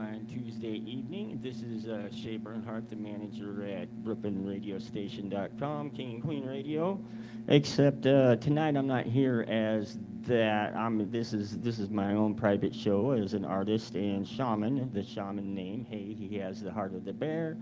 fine Tuesday evening. This is Shay Bernhardt, the manager at BrooklynRadioStation.com, King and Queen Radio. Except tonight I'm not here as that. This is my own private show as an artist and shaman. The shaman name, hey, he has the heart of the bear.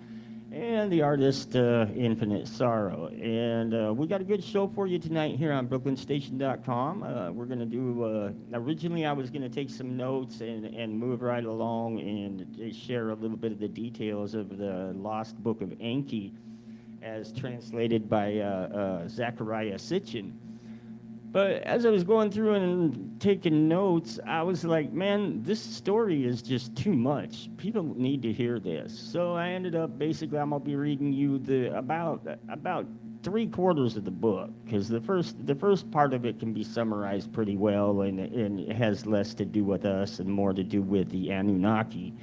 And the artist, Infinite Sorrow. And we got a good show for you tonight here on BrooklynStation.com. We're going to do, originally I was going to take some notes and move right along and share a little bit of the details of the lost book of Enki as translated by Zachariah Sitchin. But as I was going through and taking notes, I was like, man, this story is just too much. People need to hear this. So I ended up, basically, I'm going to be reading you about 3/4 of the book, because the first part of it can be summarized pretty well, and it has less to do with us and more to do with the Anunnaki.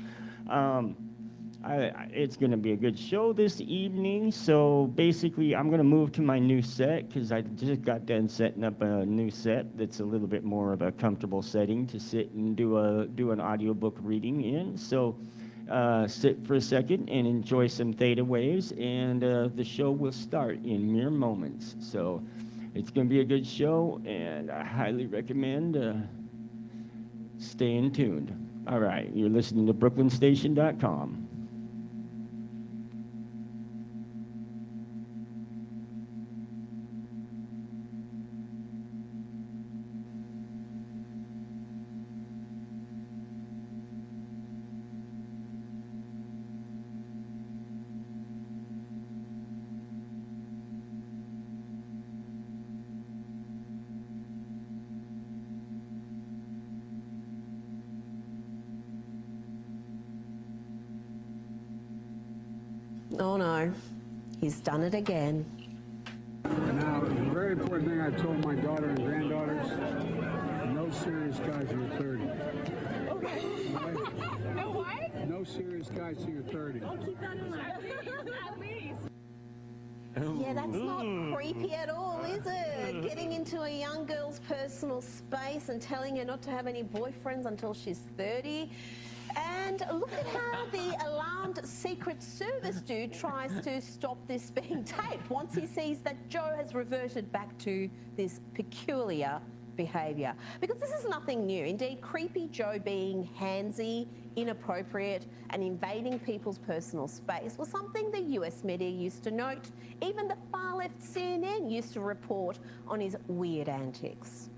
It's going to be a good show this evening, so basically I'm going to move to my new set because I just got done setting up a new set that's a little bit more of a comfortable setting to sit and do an audiobook reading in. So sit for a second and enjoy some theta waves, and the show will start in mere moments. So it's going to be a good show, and I highly recommend staying tuned. All right, you're listening to BrooklynStation.com. Oh no, he's done it again. Now, the very important thing I told my daughter and granddaughters, no serious guys till you're 30. Okay. No what? No serious guys till you're 30. I'll keep that in mind. At least. Yeah, that's not creepy at all, is it? Getting into a young girl's personal space and telling her not to have any boyfriends until she's 30. And look at how the alarmed Secret Service dude tries to stop this being taped once he sees that Joe has reverted back to this peculiar behaviour. Because this is nothing new. Indeed, creepy Joe being handsy, inappropriate and invading people's personal space was something the US media used to note. Even the far-left CNN used to report on his weird antics.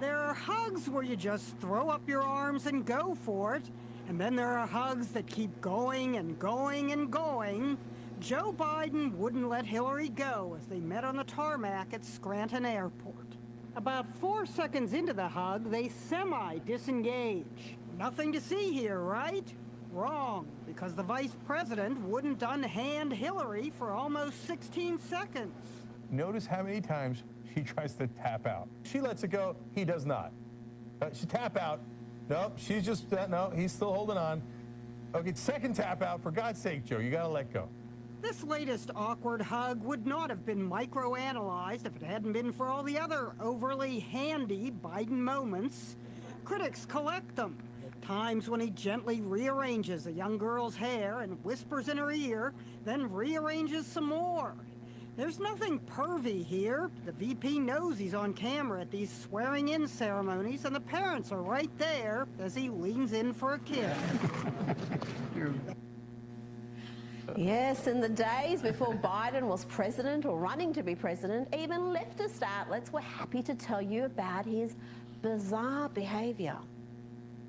There are hugs where you just throw up your arms and go for it. And then there are hugs that keep going and going and going. Joe Biden wouldn't let Hillary go as they met on the tarmac at Scranton Airport. About 4 seconds into the hug, they semi-disengage. Nothing to see here, right? Wrong, because the vice president wouldn't unhand Hillary for almost 16 seconds. Notice how many times she tries to tap out. She lets it go, he does not. She tap out. No, she's just, no, he's still holding on. Okay, second tap out. For God's sake, Joe, you gotta let go. This latest awkward hug would not have been microanalyzed if it hadn't been for all the other overly handy Biden moments. Critics collect them. At times when he gently rearranges a young girl's hair and whispers in her ear, then rearranges some more. There's nothing pervy here. The VP knows he's on camera at these swearing-in ceremonies, and the parents are right there as he leans in for a kiss. Yes, in the days before Biden was president or running to be president, even leftist outlets were happy to tell you about his bizarre behaviour.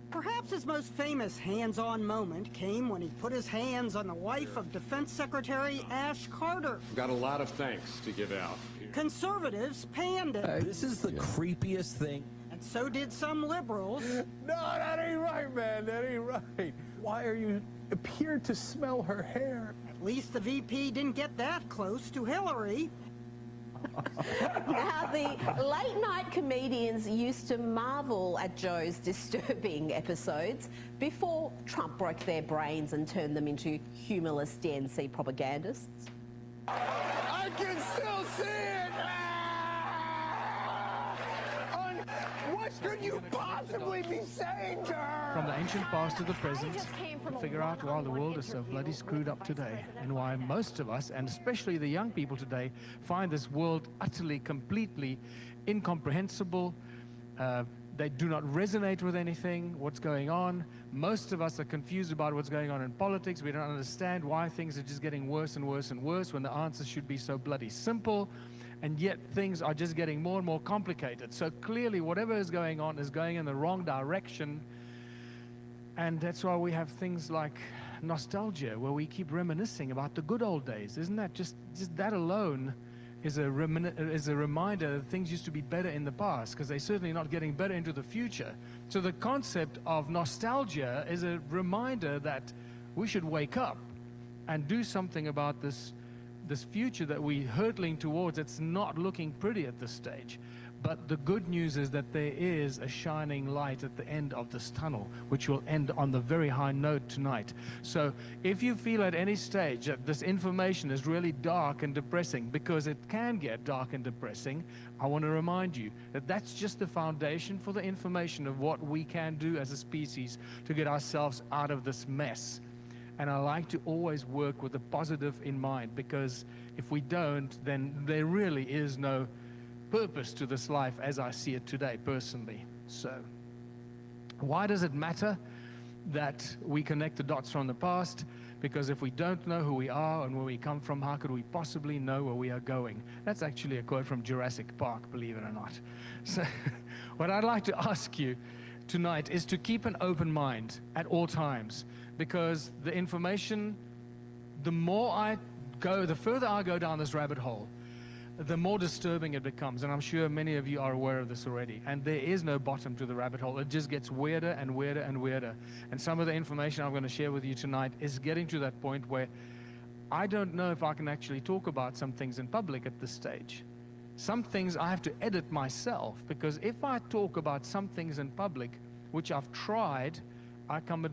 Perhaps his most famous hands-on moment came when he put his hands on the wife of Defense Secretary Ash Carter. Got a lot of thanks to give out. Conservatives panned it. This is the creepiest thing. And so did some liberals. No, that ain't right, man. That ain't right. Why are you appeared to smell her hair? At least the VP didn't get that close to Hillary. Now, the late-night comedians used to marvel at Joe's disturbing episodes before Trump broke their brains and turned them into humorless DNC propagandists. I can still see it! What could you possibly be saying to her? From the ancient past to the present, just came from to a figure out why the one-on-one world is so interview bloody screwed up with today, Vice President and why most of us, and especially the young people today, find this world utterly, completely incomprehensible. They do not resonate with anything, what's going on. Most of us are confused about what's going on in politics. We don't understand why things are just getting worse and worse and worse when the answers should be so bloody simple. And yet things are just getting more and more complicated. So clearly whatever is going on is going in the wrong direction. And that's why we have things like nostalgia, where we keep reminiscing about the good old days. Isn't that just that alone is a reminder that things used to be better in the past, because they're certainly not getting better into the future. So the concept of nostalgia is a reminder that we should wake up and do something about this future that we're hurtling towards. It's not looking pretty at this stage. But the good news is that there is a shining light at the end of this tunnel, which will end on the very high note tonight. So if you feel at any stage that this information is really dark and depressing, because it can get dark and depressing, I want to remind you that that's just the foundation for the information of what we can do as a species to get ourselves out of this mess. And I like to always work with the positive in mind, because if we don't, then there really is no purpose to this life as I see it today, personally. So, why does it matter that we connect the dots from the past? Because if we don't know who we are and where we come from, how could we possibly know where we are going? That's actually a quote from Jurassic Park, believe it or not. So, what I'd like to ask you tonight is to keep an open mind at all times, because the information, the further I go down this rabbit hole, the more disturbing it becomes. And I'm sure many of you are aware of this already. And there is no bottom to the rabbit hole. It just gets weirder and weirder and weirder. And some of the information I'm going to share with you tonight is getting to that point where I don't know if I can actually talk about some things in public at this stage. Some things I have to edit myself, because if I talk about some things in public, which I've tried, I come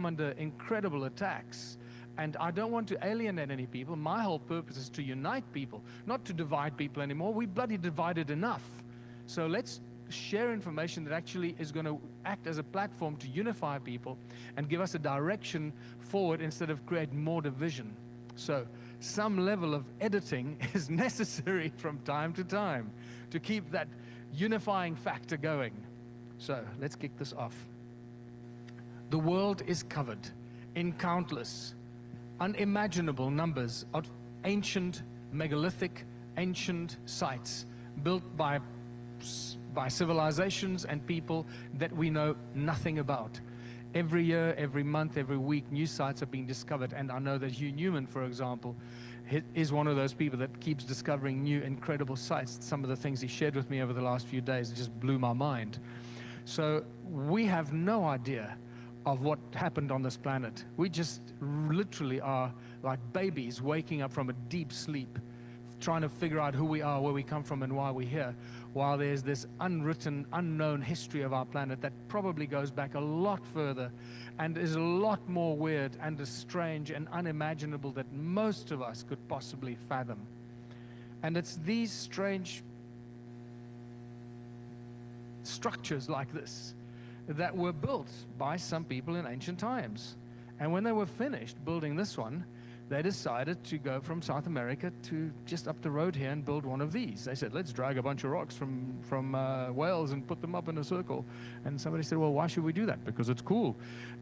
under incredible attacks. And I don't want to alienate any people. My whole purpose is to unite people, not to divide people anymore. We bloody divided enough. So let's share information that actually is going to act as a platform to unify people and give us a direction forward instead of create more division. So some level of editing is necessary from time to time to keep that unifying factor going. So let's kick this off. The world is covered in countless, unimaginable numbers of ancient, megalithic, ancient sites built by civilizations and people that we know nothing about. Every year, every month, every week, new sites are being discovered. And I know that Hugh Newman, for example, is one of those people that keeps discovering new, incredible sites. Some of the things he shared with me over the last few days just blew my mind. So we have no idea of what happened on this planet. We just literally are like babies waking up from a deep sleep, trying to figure out who we are, where we come from, and why we're here, while there's this unwritten, unknown history of our planet that probably goes back a lot further and is a lot more weird and strange and unimaginable that most of us could possibly fathom. And it's these strange structures like this that were built by some people in ancient times. And when they were finished building this one, they decided to go from South America to just up the road here and build one of these. They said, let's drag a bunch of rocks from Wales and put them up in a circle. And somebody said, well, why should we do that? Because it's cool.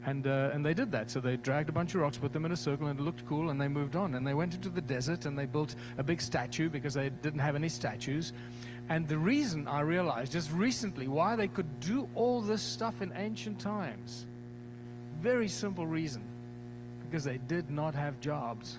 And they did that. So they dragged a bunch of rocks, put them in a circle, and it looked cool, and they moved on. And they went into the desert, and they built a big statue because they didn't have any statues. And the reason I realized just recently why they could do all this stuff in ancient times, very simple reason, because they did not have jobs.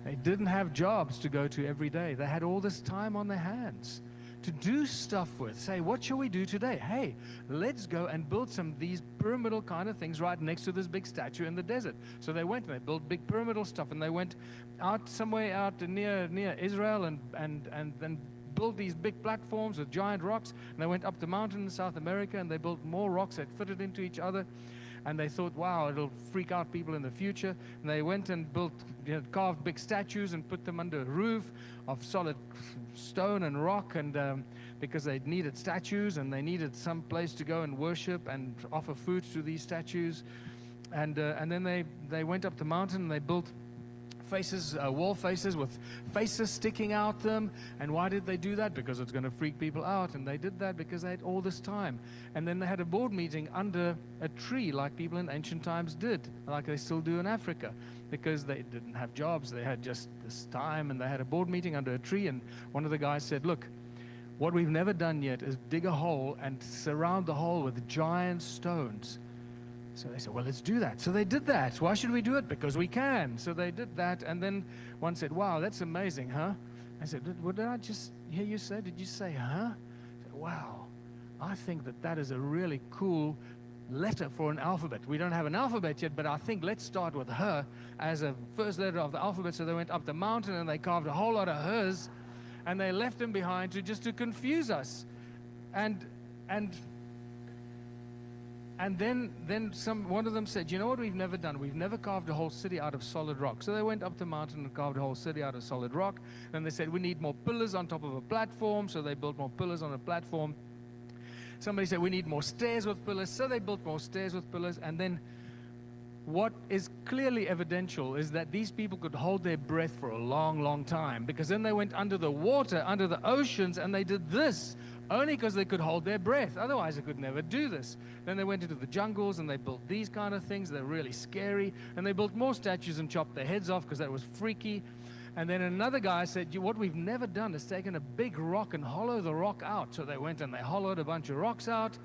They didn't have jobs to go to every day. They had all this time on their hands to do stuff with. Say, what shall we do today? Hey, let's go and build some of these pyramidal kind of things right next to this big statue in the desert. So they went and they built big pyramidal stuff, and they went out somewhere out near Israel and built these big platforms with giant rocks, and they went up the mountain in South America, and they built more rocks that fitted into each other. And they thought, wow, it'll freak out people in the future. And they went and built, carved big statues and put them under a roof of solid stone and rock. And because they needed statues and they needed some place to go and worship and offer food to these statues. And then they went up the mountain and they built faces, wall faces with faces sticking out them. And why did they do that? Because it's going to freak people out. And they did that because they had all this time. And then they had a board meeting under a tree like people in ancient times did, like they still do in Africa, because they didn't have jobs. They had just this time, and they had a board meeting under a tree. And one of the guys said, look, what we've never done yet is dig a hole and surround the hole with giant stones. So they said, well, let's do that. So they did that. Why should we do it? Because we can. So they did that. And then one said, wow, that's amazing, huh? I said, what did I just hear you say? Did you say, huh? I said, wow, I think that is a really cool letter for an alphabet. We don't have an alphabet yet, but I think let's start with her as a first letter of the alphabet. So they went up the mountain and they carved a whole lot of hers, and they left them behind to confuse us. And then one of them said, you know what we've never done? We've never carved a whole city out of solid rock. So they went up the mountain and carved a whole city out of solid rock. Then they said, we need more pillars on top of a platform. So they built more pillars on a platform. Somebody said, we need more stairs with pillars. So they built more stairs with pillars. And then what is clearly evidential is that these people could hold their breath for a long, long time, because then they went under the water, under the oceans, and they did this only because they could hold their breath. Otherwise, they could never do this. Then they went into the jungles and they built these kind of things. They're really scary. And they built more statues and chopped their heads off because that was freaky. And then another guy said, what we've never done is taken a big rock and hollow the rock out. So they went and they hollowed a bunch of rocks out,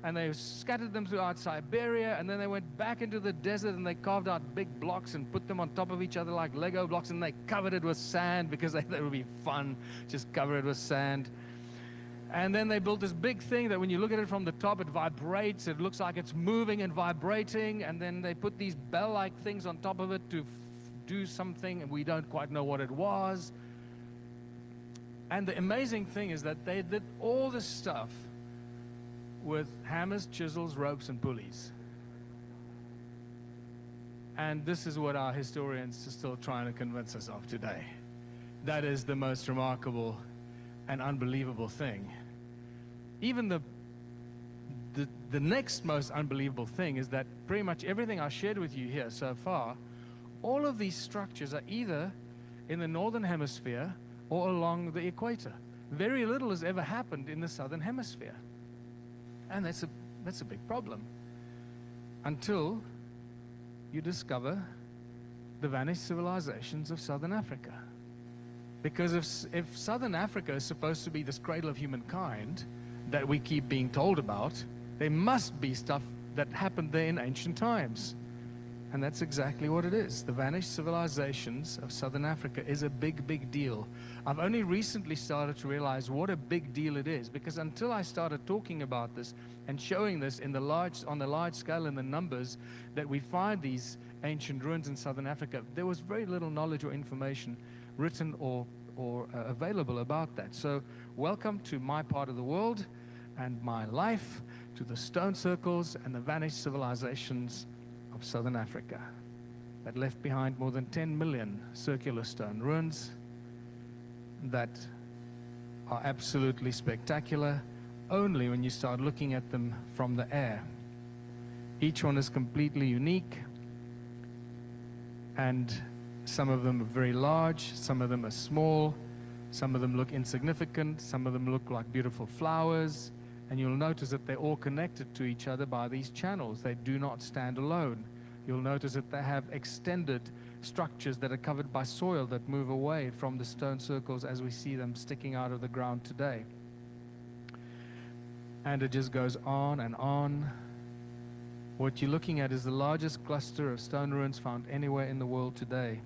and they scattered them throughout Siberia, and then they went back into the desert and they carved out big blocks and put them on top of each other like Lego blocks, and they covered it with sand because they thought it would be fun, just cover it with sand. And then they built this big thing that when you look at it from the top, it vibrates. It looks like it's moving and vibrating. And then they put these bell-like things on top of it to do something, and we don't quite know what it was. And the amazing thing is that they did all this stuff with hammers, chisels, ropes, and pulleys. And this is what our historians are still trying to convince us of today. That is the most remarkable and unbelievable thing. Even the next most unbelievable thing is that pretty much everything I shared with you here so far, all of these structures are either in the northern hemisphere or along the equator. Very little has ever happened in the southern hemisphere. And that's a big problem, until you discover the vanished civilizations of southern Africa. Because if southern Africa is supposed to be this cradle of humankind that we keep being told about, there must be stuff that happened there in ancient times. And that's exactly what it is. The vanished civilizations of southern Africa is a big, big deal. I've only recently started to realize what a big deal it is, because until I started talking about this and showing this on the large scale in the numbers that we find these ancient ruins in southern Africa, there was very little knowledge or information written or available about that. So welcome to my part of the world and my life, to the stone circles and the vanished civilizations of southern Africa that left behind more than 10 million circular stone ruins that are absolutely spectacular only when you start looking at them from the air. Each one is completely unique, and some of them are very large, some of them are small, some of them look insignificant, some of them look like beautiful flowers, and you'll notice that they're all connected to each other by these channels. They do not stand alone. You'll notice that they have extended structures that are covered by soil that move away from the stone circles as we see them sticking out of the ground today. And it just goes on and on. What you're looking at is the largest cluster of stone ruins found anywhere in the world today.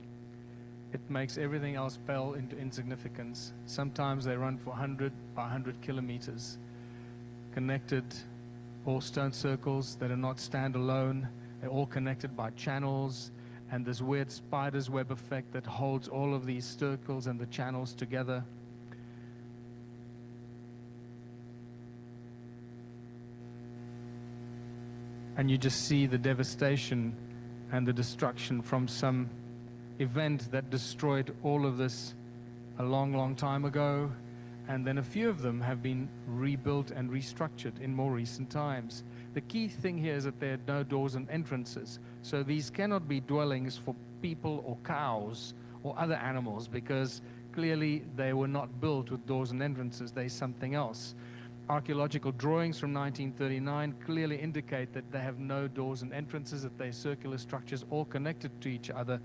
It makes everything else pale into insignificance. Sometimes they run for 100 by 100 kilometers, connected, all stone circles that are not standalone. They're all connected by channels and this weird spider's web effect that holds all of these circles and the channels together. And you just see the devastation and the destruction from some event that destroyed all of this a long, long time ago. and then a few of them have been rebuilt and restructured in more recent times. The key thing here is that there are no doors and entrances. So these cannot be dwellings for people or cows or other animals, because clearly they were not built with doors and entrances. They're something else. Archaeological drawings from 1939 clearly indicate that they have no doors and entrances, that they're circular structures all connected to each other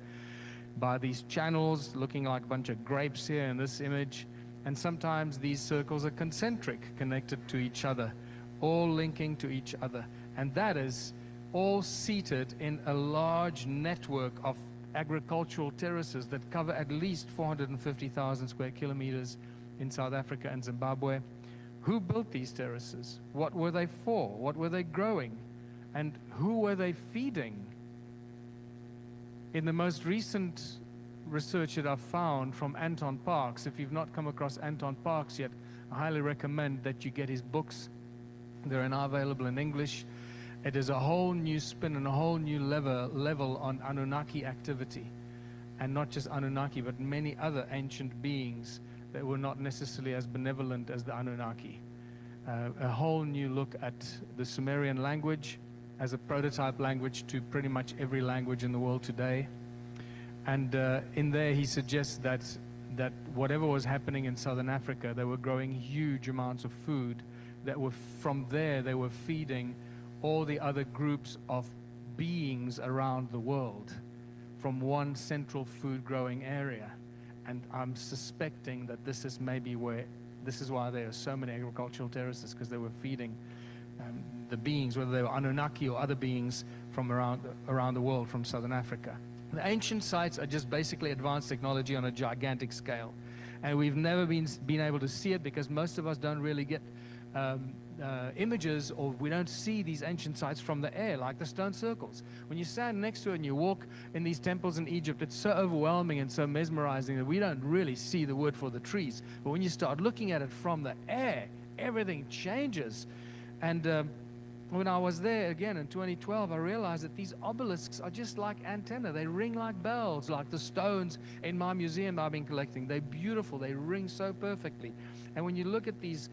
by these channels looking like a bunch of grapes here in this image. And sometimes these circles are concentric, connected to each other, all linking to each other. And that is all seated in a large network of agricultural terraces that cover at least 450,000 square kilometers in South Africa and Zimbabwe. Who built these terraces? What were they for? What were they growing? And who were they feeding? In the most recent research that I've found from Anton Parks, if you've not come across Anton Parks yet, I highly recommend that you get his books. They're now available in English. It is a whole new spin and a whole new level on Anunnaki activity. And not just Anunnaki, but many other ancient beings that were not necessarily as benevolent as the Anunnaki. A whole new look at the Sumerian language as a prototype language to pretty much every language in the world today. And in there he suggests that whatever was happening in Southern Africa, they were growing huge amounts of food that were from there, they were feeding all the other groups of beings around the world from one central food growing area. And I'm suspecting that this is maybe where, this is why there are so many agricultural terraces, because they were feeding the beings, whether they were Anunnaki or other beings from around the world, from Southern Africa. The ancient sites are just basically advanced technology on a gigantic scale. And we've never been able to see it because most of us don't really get images, or we don't see these ancient sites from the air, like the stone circles. When you stand next to it and you walk in these temples in Egypt, it's so overwhelming and so mesmerizing that we don't really see the wood for the trees. But when you start looking at it from the air, everything changes. And when I was there again in 2012, I realized that these obelisks are just like antennae. They ring like bells, like the stones in my museum I've been collecting. They're beautiful. They ring so perfectly. And when you look at these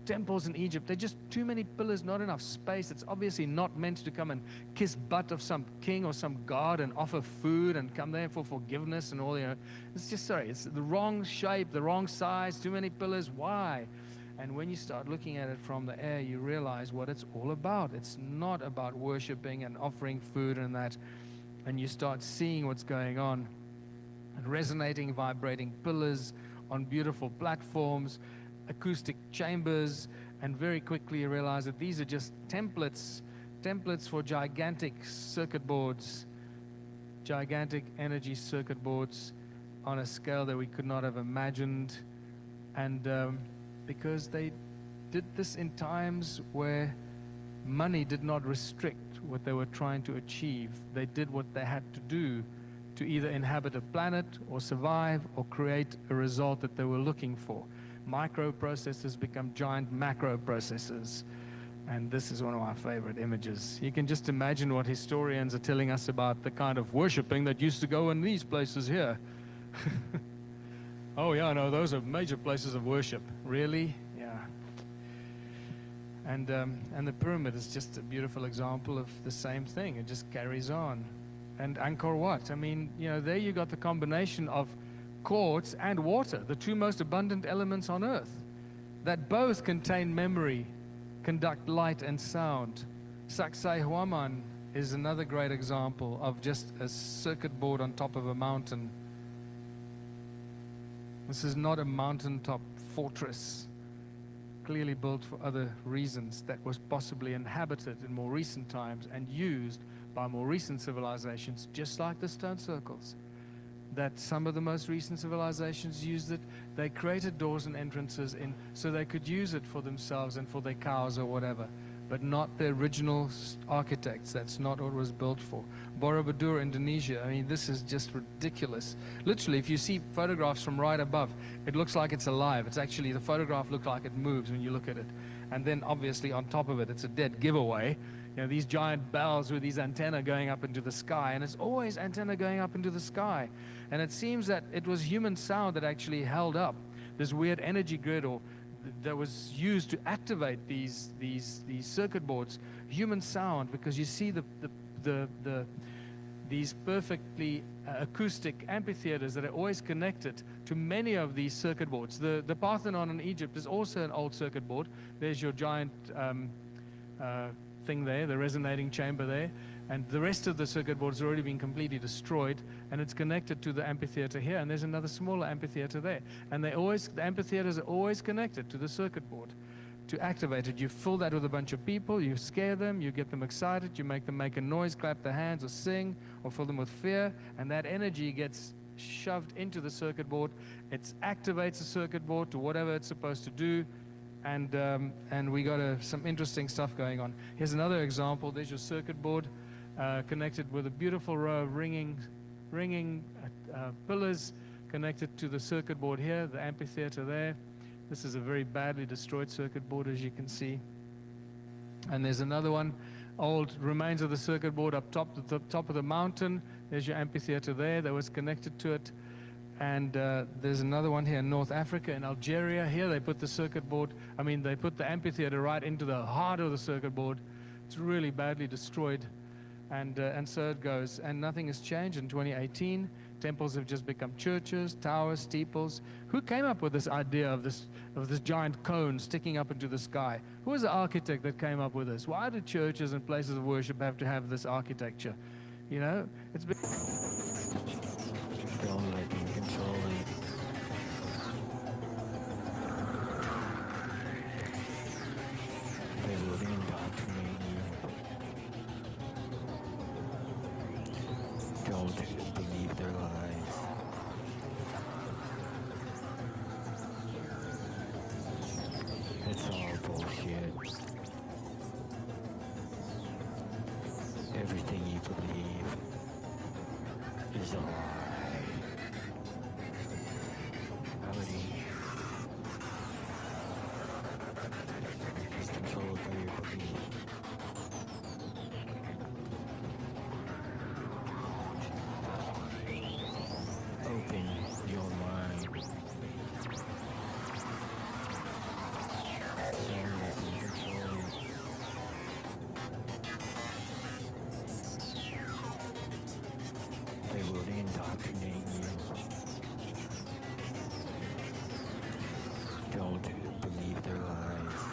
temples in Egypt, they're just too many pillars, not enough space. It's obviously not meant to come and kiss butt of some king or some god and offer food and come there for forgiveness and all, It's just, it's the wrong shape, the wrong size, too many pillars. Why? And when you start looking at it from the air, you realize what it's all about. It's not about worshiping and offering food and that. And you start seeing what's going on. And resonating, vibrating pillars on beautiful platforms, acoustic chambers, and very quickly you realize that these are just templates for gigantic circuit boards, gigantic energy circuit boards on a scale that we could not have imagined. And because they did this in times where money did not restrict what they were trying to achieve. They did what they had to do to either inhabit a planet or survive or create a result that they were looking for. Microprocessors become giant macro processors. And this is one of my favorite images. You can just imagine what historians are telling us about the kind of worshiping that used to go in these places here. Oh yeah, no, those are major places of worship. Really? Yeah. And the pyramid is just a beautiful example of the same thing. It just carries on. And Angkor Wat, I mean, there you got the combination of quartz and water, the two most abundant elements on Earth, that both contain memory, conduct light and sound. Saksai Huaman is another great example of just a circuit board on top of a mountain. This is not a mountaintop fortress, clearly built for other reasons, that was possibly inhabited in more recent times and used by more recent civilizations, just like the stone circles. That some of the most recent civilizations used it. They created doors and entrances in so they could use it for themselves and for their cows or whatever, but not the original architects. That's not what it was built for. Borobudur, Indonesia, I mean, this is just ridiculous. Literally, if you see photographs from right above, it looks like it's alive. It's actually, the photograph looks like it moves when you look at it. And then obviously on top of it, it's a dead giveaway. These giant bells with these antennae going up into the sky, and it's always antenna going up into the sky. And it seems that it was human sound that actually held up this weird energy grid or that was used to activate these circuit boards, human sound, because you see these perfectly acoustic amphitheaters that are always connected to many of these circuit boards. The Parthenon in Egypt is also an old circuit board. There's your giant thing there, the resonating chamber there, and the rest of the circuit board has already been completely destroyed, and it's connected to the amphitheater here, and there's another smaller amphitheater there, and the amphitheaters are always connected to the circuit board. To activate it, you fill that with a bunch of people, you scare them, you get them excited, you make them make a noise, clap their hands, or sing, or fill them with fear, and that energy gets shoved into the circuit board. It activates the circuit board to whatever it's supposed to do, and we got some interesting stuff going on. Here's another example. There's your circuit board connected with a beautiful row of ringing pillars connected to the circuit board here, the amphitheater there. This is a very badly destroyed circuit board, as you can see. And there's another one, old remains of the circuit board up top, the top of the mountain. There's your amphitheater there that was connected to it. And there's another one here in North Africa, in Algeria. Here they put the circuit board, they put the amphitheater right into the heart of the circuit board. It's really badly destroyed. And so it goes. And nothing has changed in 2018. Temples have just become churches, towers, steeples. Who came up with this idea of this giant cone sticking up into the sky? Who was the architect that came up with this? Why do churches and places of worship have to have this architecture? You know, it's been... Don't let them control it. They will indoctrinate you. Don't believe their lies. It's all bullshit. Everything you believe is a lie. Is controlled by your belief. Open your mind. Don't let them control you. They will indoctrinate you. Don't believe their lies.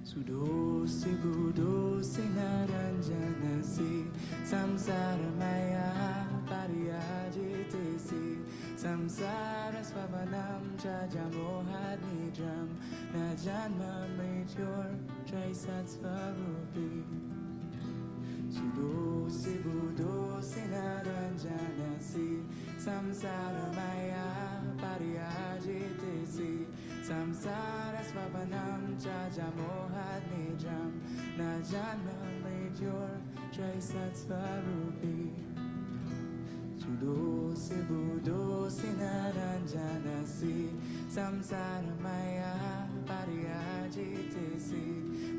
Sudo si budo si naranjana si samsara maya pariyajite si samsara swavanam chajamohad nidram najanma mrityur traisat swarupi. Sudo si budo si naranjana si samsara maya pariyajite si samsara swavanam chajamohad nidram najanma mrityur traisat swarupi. Sudo si budo si naranjana si samsara maya pariyajite si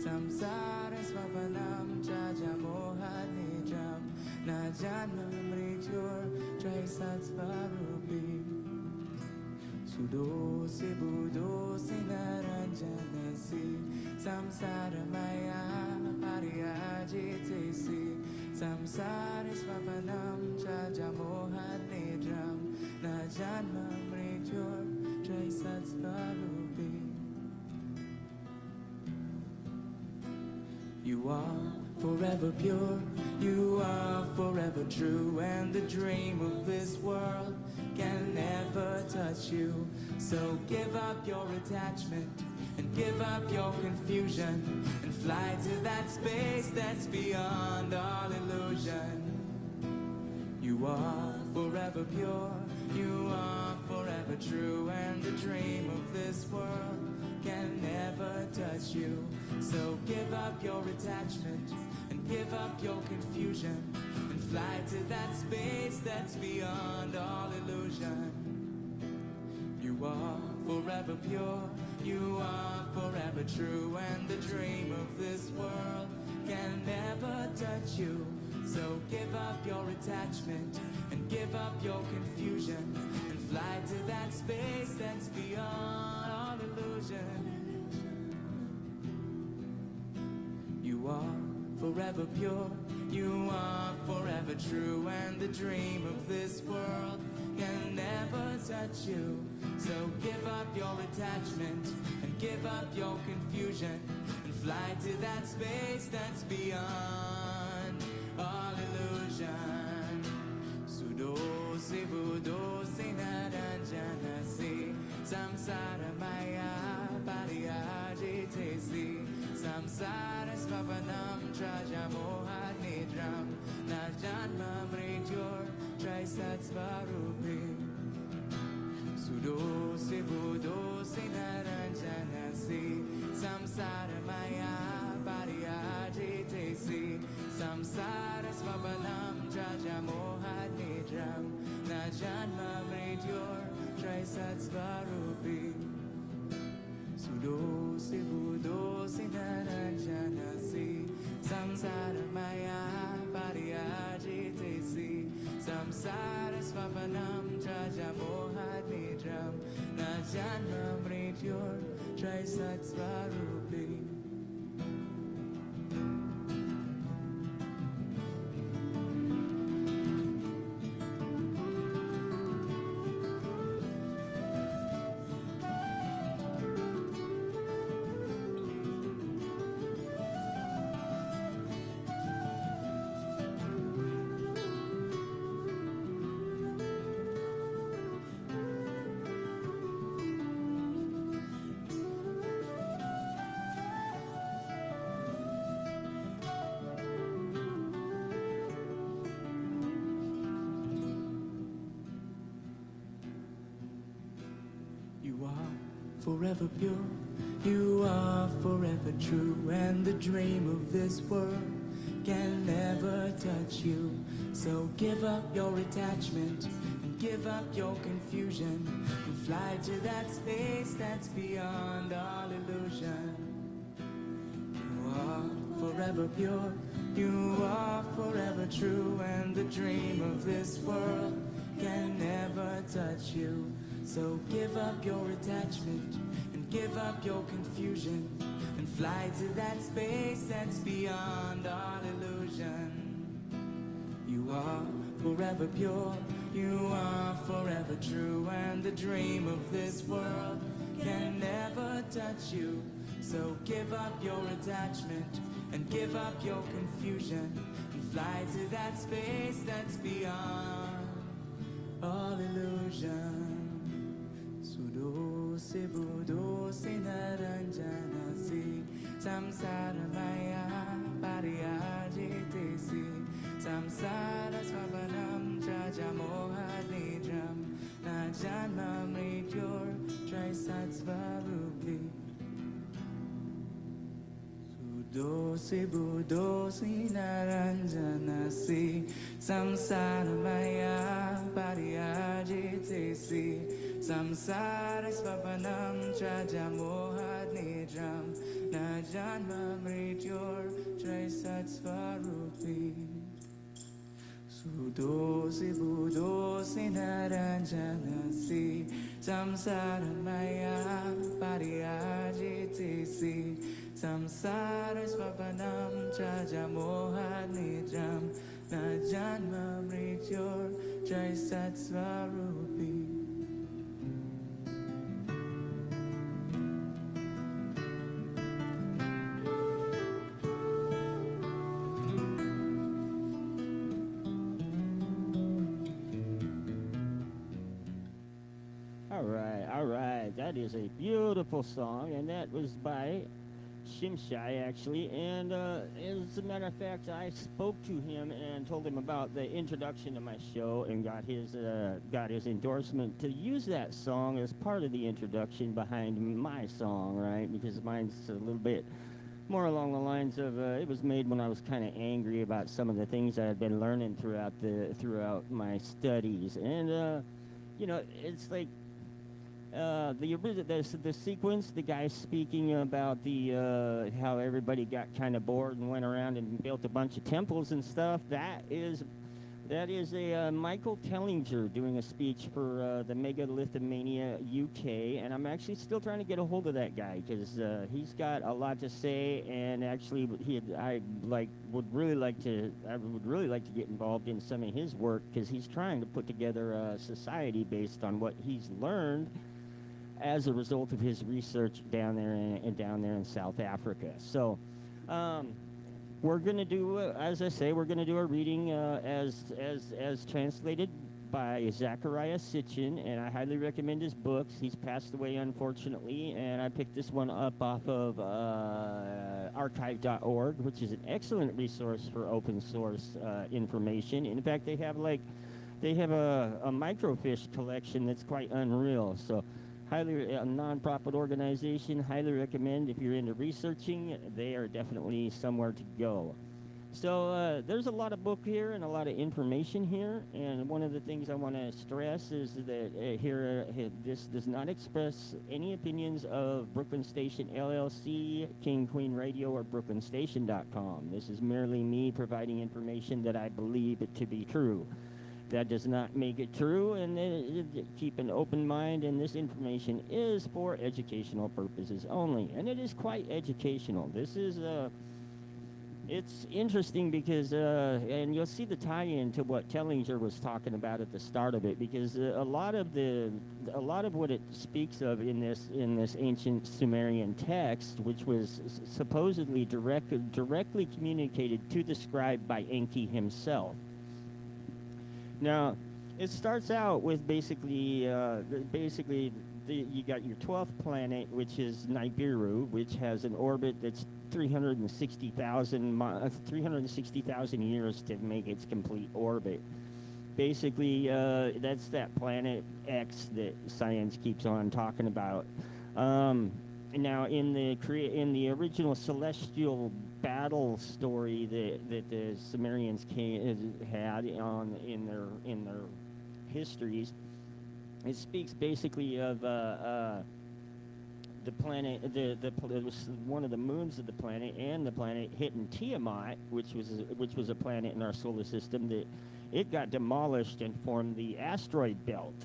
samsara swavanam chajamohad nidram najanma mrityur traisat swarupi. Sudo si budo si naranjana si samsara maya pariyajite si samsara swavanam chajamohad nidram najanma mrityur traisat swarupi. You are forever pure, you are forever true, and the dream of this world can never touch you. So give up your attachment and give up your confusion and fly to that space that's beyond all illusion. You are forever pure, you are forever true, and the dream of this world can never touch you. So give up your attachment and give up your confusion and fly to that space that's beyond all illusion. You are forever pure, you are forever true, and the dream of this world can never touch you. So give up your attachment and give up your confusion and fly to that space that's beyond all illusion. You are forever pure, you are forever true, and the dream of this world can never touch you. So give up your attachment and give up your confusion and fly to that space that's beyond all illusion. Sudo se budo se naranjana se samsara maya pariya jete se samsara svapanam trajamoha nidram najanma mrityur trisatsvarupi. Sudo se budo se naranjana se samsara maya pariya jete se samsara svapanam trajamoha nidram najanma mrityur trisatsvarupi. Sudo se budo se naranjana se samsara maya pariya jete se samsara svapanam trajamoha nidram najanma mrityur trisatsvarupi. Forever pure, you are forever true, and the dream of this world can never touch you. So give up your attachment and give up your confusion and fly to that space that's beyond all illusion. You are forever pure, you are forever true, and the dream of this world can never touch you. So give up your attachment and give up your confusion and fly to that space that's beyond all illusion. You are forever pure, you are forever true, and the dream of this world can never touch you. So give up your attachment and give up your confusion and fly to that space that's beyond all illusion. Sudo se budo se naranjana se samsara maya pariya jete se samsara svapanam trajamoha nidram najanma mrityur trisatsvarupi. Sudo se budo se naranjana se samsara maya pariya jete se samsara svapanam trajamoha nidram najanma mrityur trisatsvarupi. Sudo se budo se naranjana se samsara maya pariya jete se samsara svapanam trajamoha nidram najanma mrityur trisatsvarupi. All right. That is a beautiful song, and that was by Shimshai, actually, and as a matter of fact, I spoke to him and told him about the introduction to my show and got his endorsement to use that song as part of the introduction behind my song, right? Because mine's a little bit more along the lines of it was made when I was kind of angry about some of the things I had been learning throughout my studies, and it's like. The sequence, the guy speaking about the how everybody got kind of bored and went around and built a bunch of temples and stuff. That is a Michael Tellinger doing a speech for the Megalithomania UK, and I'm actually still trying to get a hold of that guy because he's got a lot to say, and actually I would really like to get involved in some of his work because he's trying to put together a society based on what he's learned as a result of his research down there in South Africa. So we're going to do, as I say, we're going to do a reading as translated by Zachariah Sitchin, and I highly recommend his books. He's passed away, unfortunately, and I picked this one up off of archive.org, which is an excellent resource for open source information. In fact, they have a microfiche collection that's quite unreal. So a non-profit organization, highly recommend if you're into researching. They are definitely somewhere to go. So there's a lot of book here and a lot of information here, and one of the things I want to stress is that this does not express any opinions of Brooklyn Station LLC, King Queen Radio, or BrooklynStation.com. This is merely me providing information that I believe it to be true. That does not make it true, and keep an open mind, and this information is for educational purposes only, and it is quite educational. This is it's interesting because and you'll see the tie-in to what Tellinger was talking about at the start of it, because a lot of what it speaks of in this ancient Sumerian text, which was supposedly directly communicated to the scribe by Enki himself. Now, it starts out with basically you got your 12th planet, which is Nibiru, which has an orbit that's 360,000 years to make its complete orbit. Basically, that's that planet X that science keeps on talking about. Now, in the original celestial battle story that the Sumerians had in their histories, it speaks basically of the planet, one of the moons of the planet, and the planet hitting Tiamat, which was a planet in our solar system that it got demolished and formed the asteroid belt,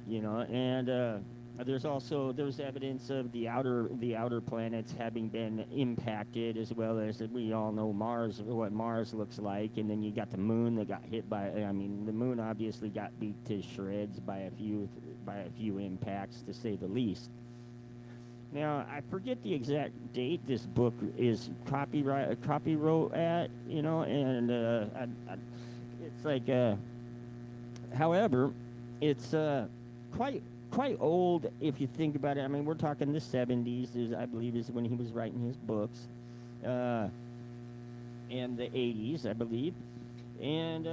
and. There's evidence of the outer planets having been impacted, as well as we all know what Mars looks like, and then you got the moon that got hit by. The moon obviously got beat to shreds by a few impacts, to say the least. Now, I forget the exact date this book is copyright at, and it's like, however, it's quite old if you think about it. I mean, we're talking the 70s, I believe, is when he was writing his books, and the 80s, I believe, and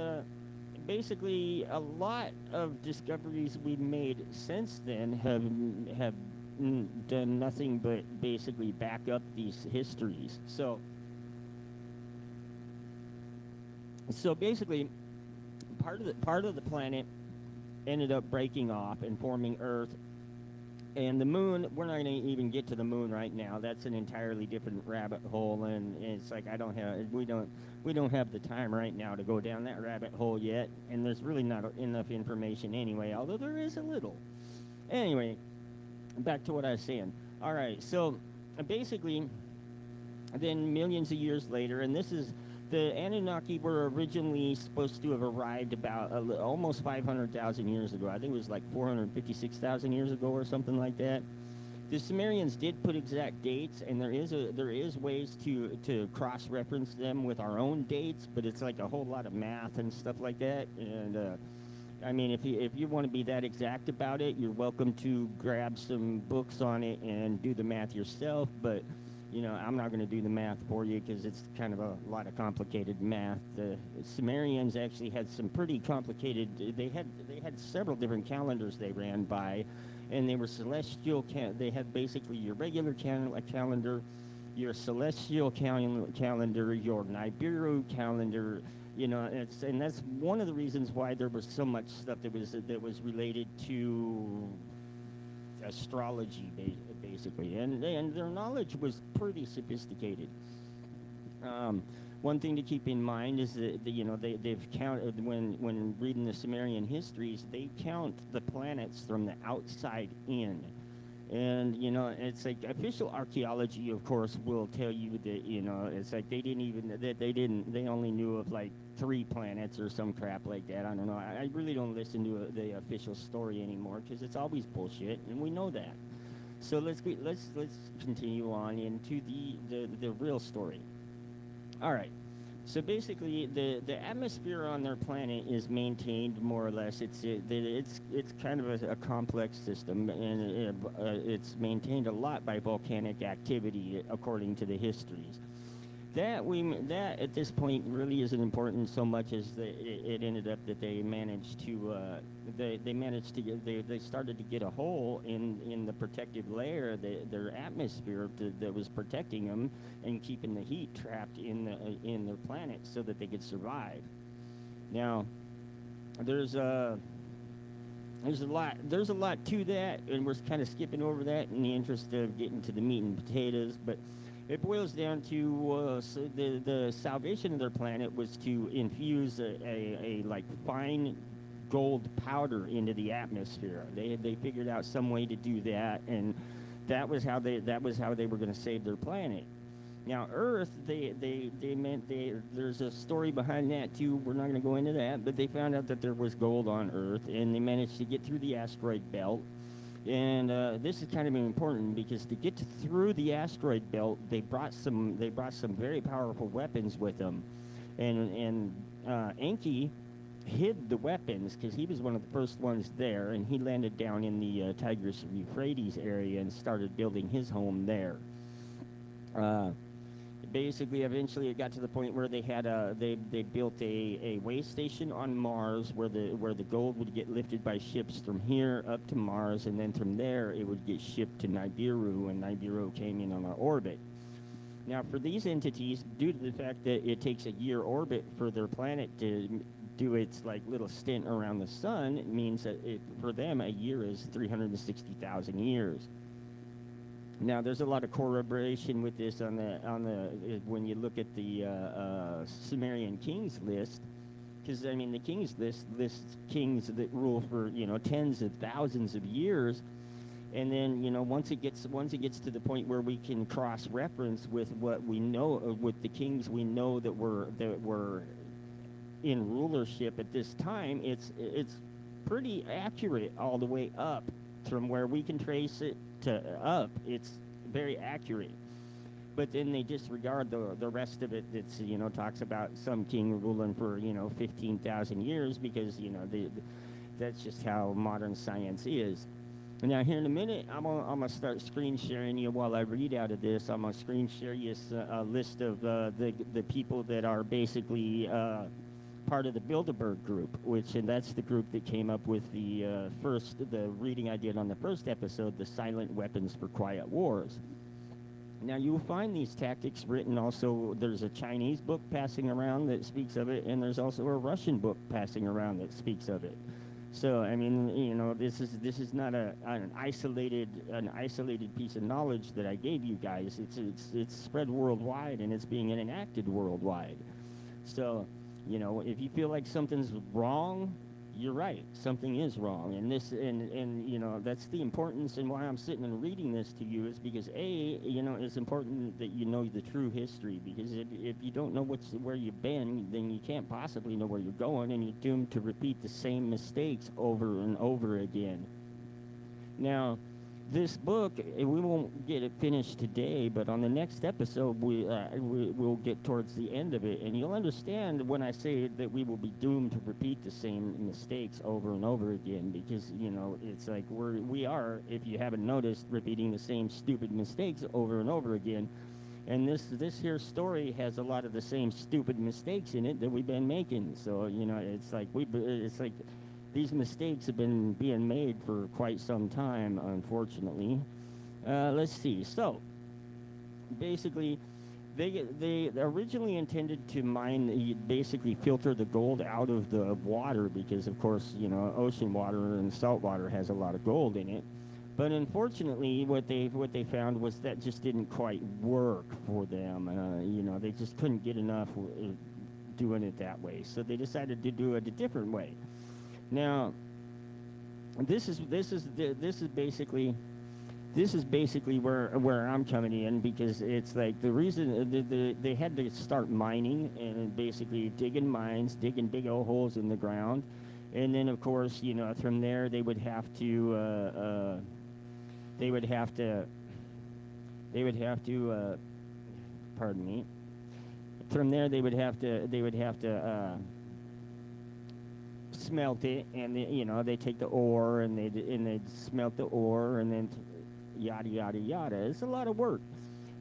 basically a lot of discoveries we've made since then have done nothing but basically back up these histories. So basically, part of the planet ended up breaking off and forming Earth, and the moon. We're not going to even get to the moon right now. That's an entirely different rabbit hole, and it's like we don't have the time right now to go down that rabbit hole yet, and there's really not enough information anyway, although there is a little. Anyway, back to what I was saying. All right, so basically, then millions of years later, and this is. The Anunnaki were originally supposed to have arrived about almost 500,000 years ago. I think it was like 456,000 years ago or something like that. The Sumerians did put exact dates, and there is ways to cross-reference them with our own dates, but it's like a whole lot of math and stuff like that. And I mean, if you want to be that exact about it, you're welcome to grab some books on it and do the math yourself. But I'm not going to do the math for you because it's kind of a lot of complicated math. The Sumerians actually had some pretty complicated. They had several different calendars they ran by, and they were celestial. They had basically your regular calendar, your celestial calendar, your Nibiru calendar. And that's one of the reasons why there was so much stuff that was related to astrology, basically, and their knowledge was pretty sophisticated. One thing to keep in mind is that they've counted when reading the Sumerian histories, they count the planets from the outside in. And it's like official archaeology, of course, will tell you that it's like they only knew of like 3 planets or some crap like that. I don't know. I really don't listen to the official story anymore because it's always bullshit, and we know that. So let's continue on into the real story. All right. So basically, the atmosphere on their planet is maintained more or less. It's kind of a complex system, and it's maintained a lot by volcanic activity, according to the histories. That at this point really isn't important so much as it ended up that they managed to they started to get a hole in the protective layer, their atmosphere that was protecting them and keeping the heat trapped in their planet so that they could survive. Now, there's a lot to that, and we're kind of skipping over that in the interest of getting to the meat and potatoes, but it boils down to the salvation of their planet was to infuse a like fine gold powder into the atmosphere. They figured out some way to do that, and that was how they were going to save their planet. Now, Earth, there's a story behind that too. We're not going to go into that, but they found out that there was gold on Earth, and they managed to get through the asteroid belt. And this is kind of important because to get through the asteroid belt, they brought some very powerful weapons with them, and Enki hid the weapons because he was one of the first ones there, and he landed down in the Tigris-Euphrates area and started building his home there. Basically, eventually, it got to the point where they had they built a way station on Mars where the gold would get lifted by ships from here up to Mars, and then from there it would get shipped to Nibiru, and Nibiru came in on our orbit. Now, for these entities, due to the fact that it takes a year orbit for their planet to do its like little stint around the sun, it means that for them a year is 360,000 years. Now, there's a lot of corroboration with this on the when you look at the Sumerian kings list, because I mean the kings list lists kings that rule for tens of thousands of years, and then once it gets to the point where we can cross-reference with what we know with the kings we know that were in rulership at this time, it's pretty accurate all the way up from where we can trace it to up. It's very accurate, but then they disregard the rest of it. That's talks about some king ruling for 15,000 years because that's just how modern science is. Now here in a minute, I'm gonna start screen sharing you while I read out of this. I'm gonna screen share you a list of the people that are basically part of the Bilderberg group, and that's the group that came up with the reading I did on the first episode, The Silent Weapons for Quiet Wars. Now you'll find these tactics written also, there's a Chinese book passing around that speaks of it, and there's also a Russian book passing around that speaks of it. So I mean, this is not an isolated piece of knowledge that I gave you guys. It's spread worldwide, and it's being enacted worldwide. So if you feel like something's wrong, you're right. Something is wrong, and that's the importance. And why I'm sitting and reading this to you is because it's important that you know the true history. Because if you don't know where you've been, then you can't possibly know where you're going, and you're doomed to repeat the same mistakes over and over again. Now, this book, we won't get it finished today, but on the next episode, we'll get towards the end of it, and you'll understand when I say that we will be doomed to repeat the same mistakes over and over again, because, it's like we are, if you haven't noticed, repeating the same stupid mistakes over and over again. And this here story has a lot of the same stupid mistakes in it that we've been making. So it's like these mistakes have been being made for quite some time, unfortunately. Let's see. So basically, they originally intended to basically filter the gold out of the water because, of course, ocean water and salt water has a lot of gold in it. But unfortunately, what they found was that just didn't quite work for them. They just couldn't get enough doing it that way. So they decided to do it a different way. Now, this is basically where I'm coming in, because it's like the reason they had to start mining and basically digging mines, digging big old holes in the ground, and then of course from there they would have to pardon me. From there they would have to smelt it, and they take the ore and they'd smelt the ore, and then yada yada yada. It's a lot of work.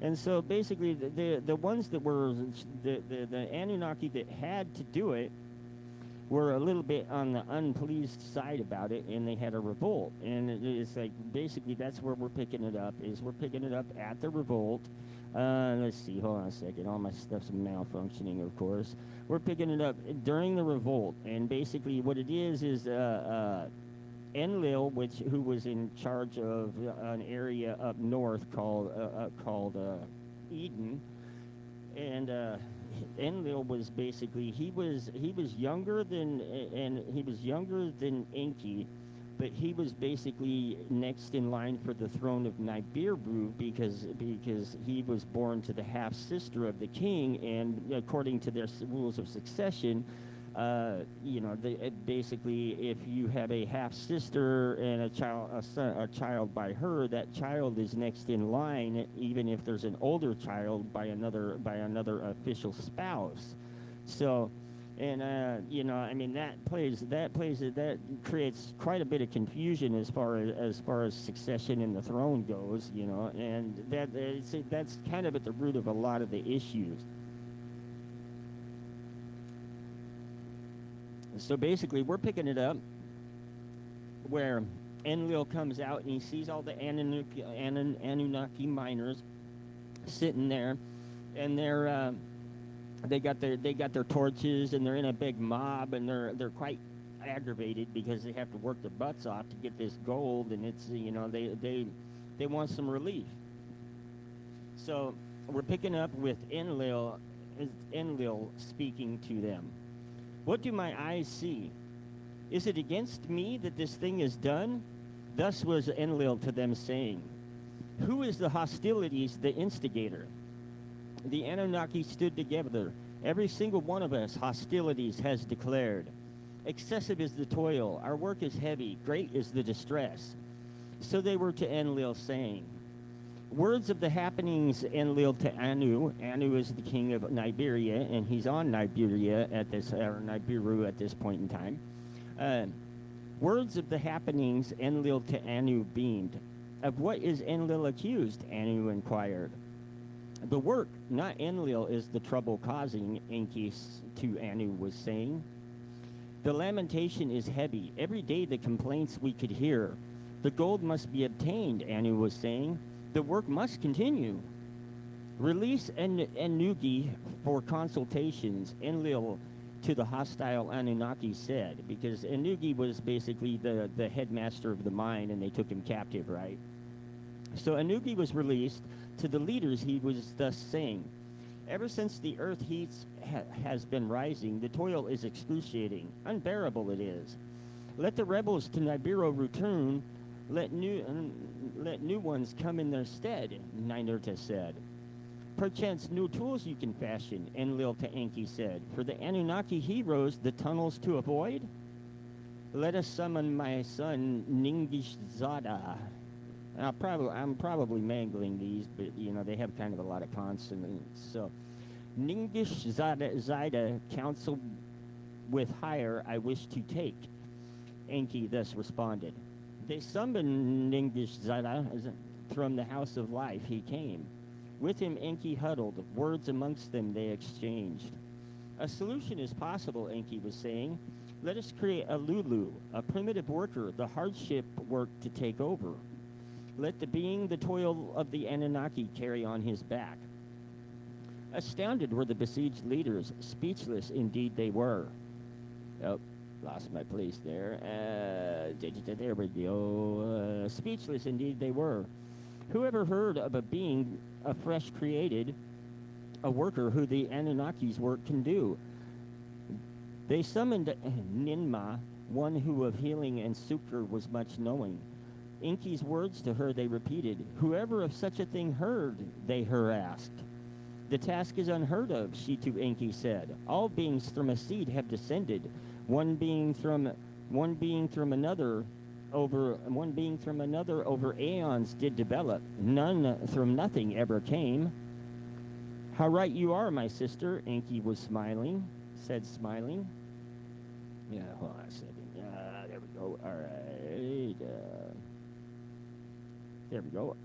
And so basically the ones that were the Anunnaki that had to do it were a little bit on the unpleased side about it, and they had a revolt. And it's like basically that's where we're picking it up, at the revolt. Let's see, hold on a second. All my stuff's malfunctioning, of course. We're picking it up during the revolt, and basically what it is Enlil, who was in charge of an area up north called Eden, and Enlil was basically he was younger than Enki, but he was basically next in line for the throne of Nibiru because he was born to the half sister of the king, and according to their rules of succession, basically if you have a half sister and a child by her, that child is next in line, even if there's an older child by another official spouse. So, and that creates quite a bit of confusion as far as succession in the throne goes, and that's kind of at the root of a lot of the issues. So basically, we're picking it up where Enlil comes out and he sees all the Anunnaki miners sitting there, and they got their torches, and they're in a big mob, and they're quite aggravated because they have to work their butts off to get this gold, and it's they want some relief. So we're picking up with Enlil speaking to them. What do my eyes see? Is it against me that this thing is done? Thus was Enlil to them saying, who is the hostilities, the instigator? The Anunnaki stood together. Every single one of us hostilities has declared. Excessive is the toil. Our work is heavy. Great is the distress. So they were to Enlil saying, words of the happenings Enlil to Anu. Anu is the king of Nibiru, and he's on Nibiru at this point in time. Words of the happenings Enlil to Anu beamed. Of what is Enlil accused? Anu inquired. The work, not Enlil, is the trouble causing, Enki to Anu was saying. The lamentation is heavy. Every day the complaints we could hear. The gold must be obtained, Anu was saying. The work must continue. Release Ennugi for consultations, Enlil to the hostile Anunnaki said, because Ennugi was basically the headmaster of the mine, and they took him captive, right? So Ennugi was released. To the leaders he was thus saying, ever since the earth heat has been rising, the toil is excruciating. Unbearable it is. Let the rebels to Nibiru return. Let new ones come in their stead, Ninurta said. Perchance new tools you can fashion, Enlil to Enki said. For the Anunnaki heroes, the tunnels to avoid? Let us summon my son Ningishzada. I'm probably mangling these, but they have kind of a lot of consonants. So, Ningishzada counsel with hire I wish to take. Enki thus responded. They summoned Ningishzada from the house of life. He came. With him, Enki huddled. Words amongst them they exchanged. A solution is possible, Enki was saying. Let us create a Lulu, a primitive worker, the hardship work to take over. Let the being the toil of the Anunnaki carry on his back. Astounded were the besieged leaders. Speechless indeed they were. Oh, lost my place there. There we go. Speechless indeed they were. Who ever heard of a being afresh created, a worker who the Anunnaki's work can do? They summoned Ninma, one who of healing and succor was much knowing. Enki's words to her they repeated. Whoever of such a thing heard, they her asked. The task is unheard of, she to Enki said. All beings from a seed have descended, one being from another over aeons did develop. None from nothing ever came. How right you are, my sister, Enki was smiling, said smiling. Yeah, hold on a second. There we go. All right. There we go.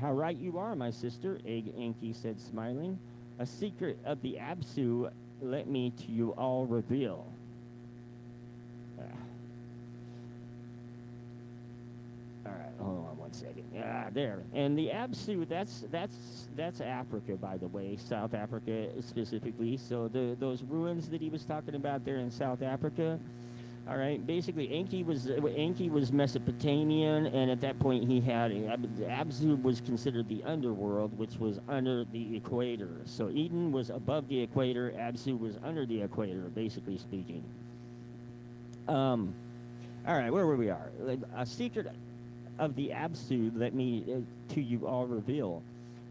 How right you are, my sister, Enki said, smiling. A secret of the Absu let me to you all reveal. All right, hold on one second. There. And the Absu, that's Africa, by the way, South Africa specifically. So those ruins that he was talking about there in South Africa. All right, basically Enki was Mesopotamian, and at that point he had Abzu was considered the underworld, which was under the equator. So Eden was above the equator, Abzu was under the equator, basically speaking. All right, where we are. A secret of the Abzu let me to you all reveal.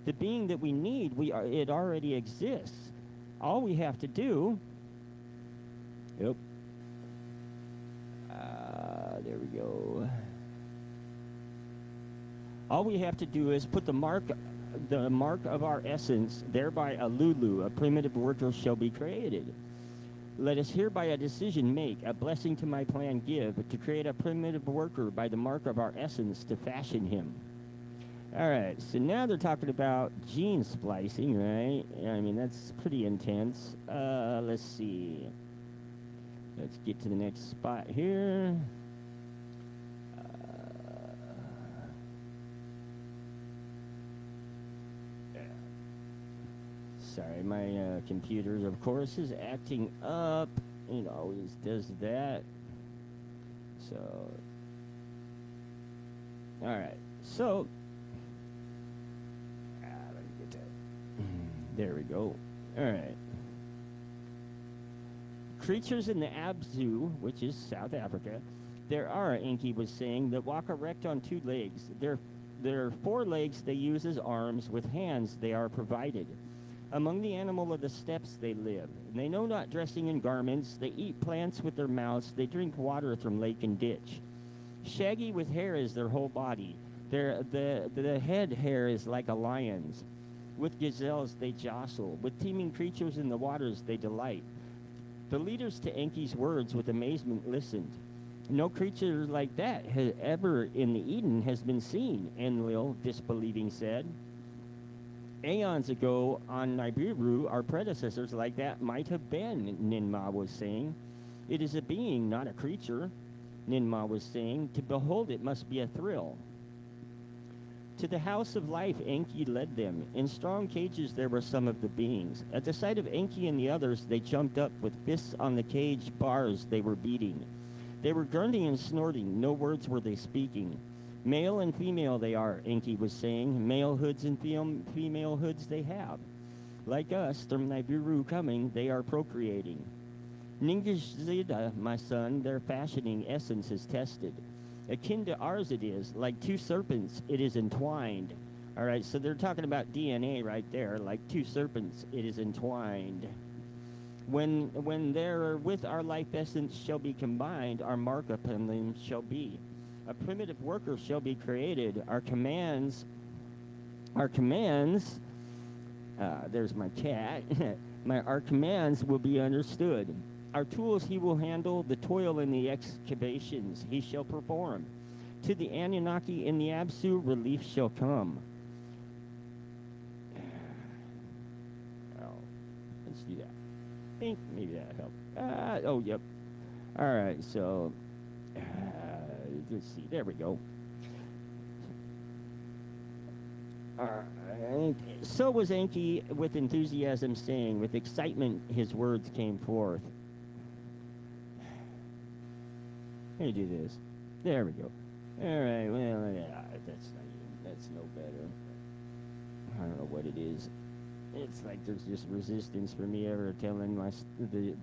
The being that we need, it already exists. All we have to do. Yep. There we go. All we have to do is put the mark of our essence, thereby a Lulu, a primitive worker, shall be created. Let us hereby a decision make, a blessing to my plan give, to create a primitive worker by the mark of our essence to fashion him. All right, so now they're talking about gene splicing, right? I mean, that's pretty intense. Let's see. Let's get to the next spot here. Sorry, my computer, of course, is acting up. It always does that. So, all right. So, let me get that. There we go. All right. Creatures in the Abzu, which is South Africa, there are, Enki was saying, that walk erect on two legs. Their four legs they use as arms, with hands they are provided. Among the animal of the steppes they live. They know not dressing in garments. They eat plants with their mouths. They drink water from lake and ditch. Shaggy with hair is their whole body. The head hair is like a lion's. With gazelles they jostle. With teeming creatures in the waters they delight. The leaders to Enki's words with amazement listened. No creature like that has ever in the Eden has been seen, Enlil, disbelieving, said. Aeons ago on Nibiru, our predecessors like that might have been, Ninma was saying. It is a being, not a creature, Ninma was saying. To behold it must be a thrill. To the house of life Enki led them. In strong cages there were some of the beings. At the sight of Enki and the others, they jumped up with fists on the cage bars they were beating. They were grunting and snorting. No words were they speaking. Male and female they are, Enki was saying. Male hoods and female hoods they have. Like us, from Nibiru coming, they are procreating. Zina, my son, their fashioning essence is tested. Akin to ours it is, like two serpents, it is entwined. All right, so they're talking about DNA right there, like two serpents, it is entwined. When there with our life essence shall be combined, our mark upon them shall be. A primitive worker shall be created. Our commands, there's my cat, our commands will be understood. Our tools he will handle, the toil in the excavations he shall perform. To the Anunnaki in the Absu, relief shall come. Oh, let's do that. I think maybe that helped. Oh, yep. All right, so let's see. There we go. All right. So was Enki with enthusiasm saying, with excitement his words came forth. Let me do this. There we go. All right, well, yeah, that's no better. I don't know what it is. It's like there's just resistance for me ever telling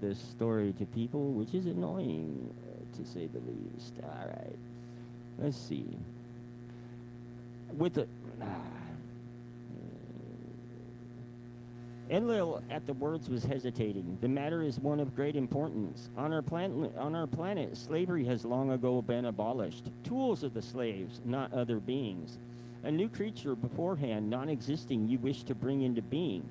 this story to people, which is annoying, to say the least. All right, let's see. With the Enlil at the words was hesitating. The matter is one of great importance. On our planet, slavery has long ago been abolished. Tools are the slaves, not other beings. A new creature beforehand, non-existing, you wish to bring into being.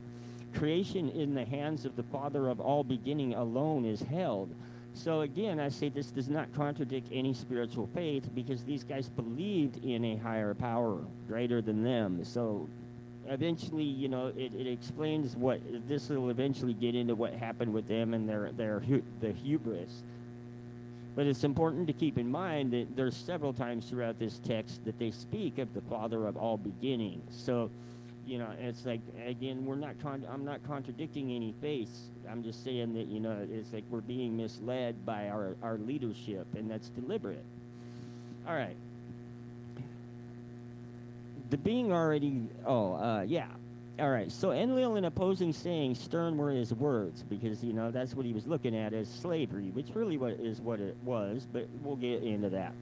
Creation in the hands of the Father of all beginning alone is held. So again, I say this does not contradict any spiritual faith because these guys believed in a higher power greater than them. So eventually, you know, it explains what this will eventually get into what happened with them and the hubris. But it's important to keep in mind that there's several times throughout this text that they speak of the Father of all beginnings. So, you know, it's like, again, I'm not contradicting any faiths. I'm just saying that, you know, it's like we're being misled by our leadership, and that's deliberate. All right. The being already, yeah. All right, so Enlil in opposing saying stern were his words, because, you know, that's what he was looking at as slavery, which really is what it was, but we'll get into that.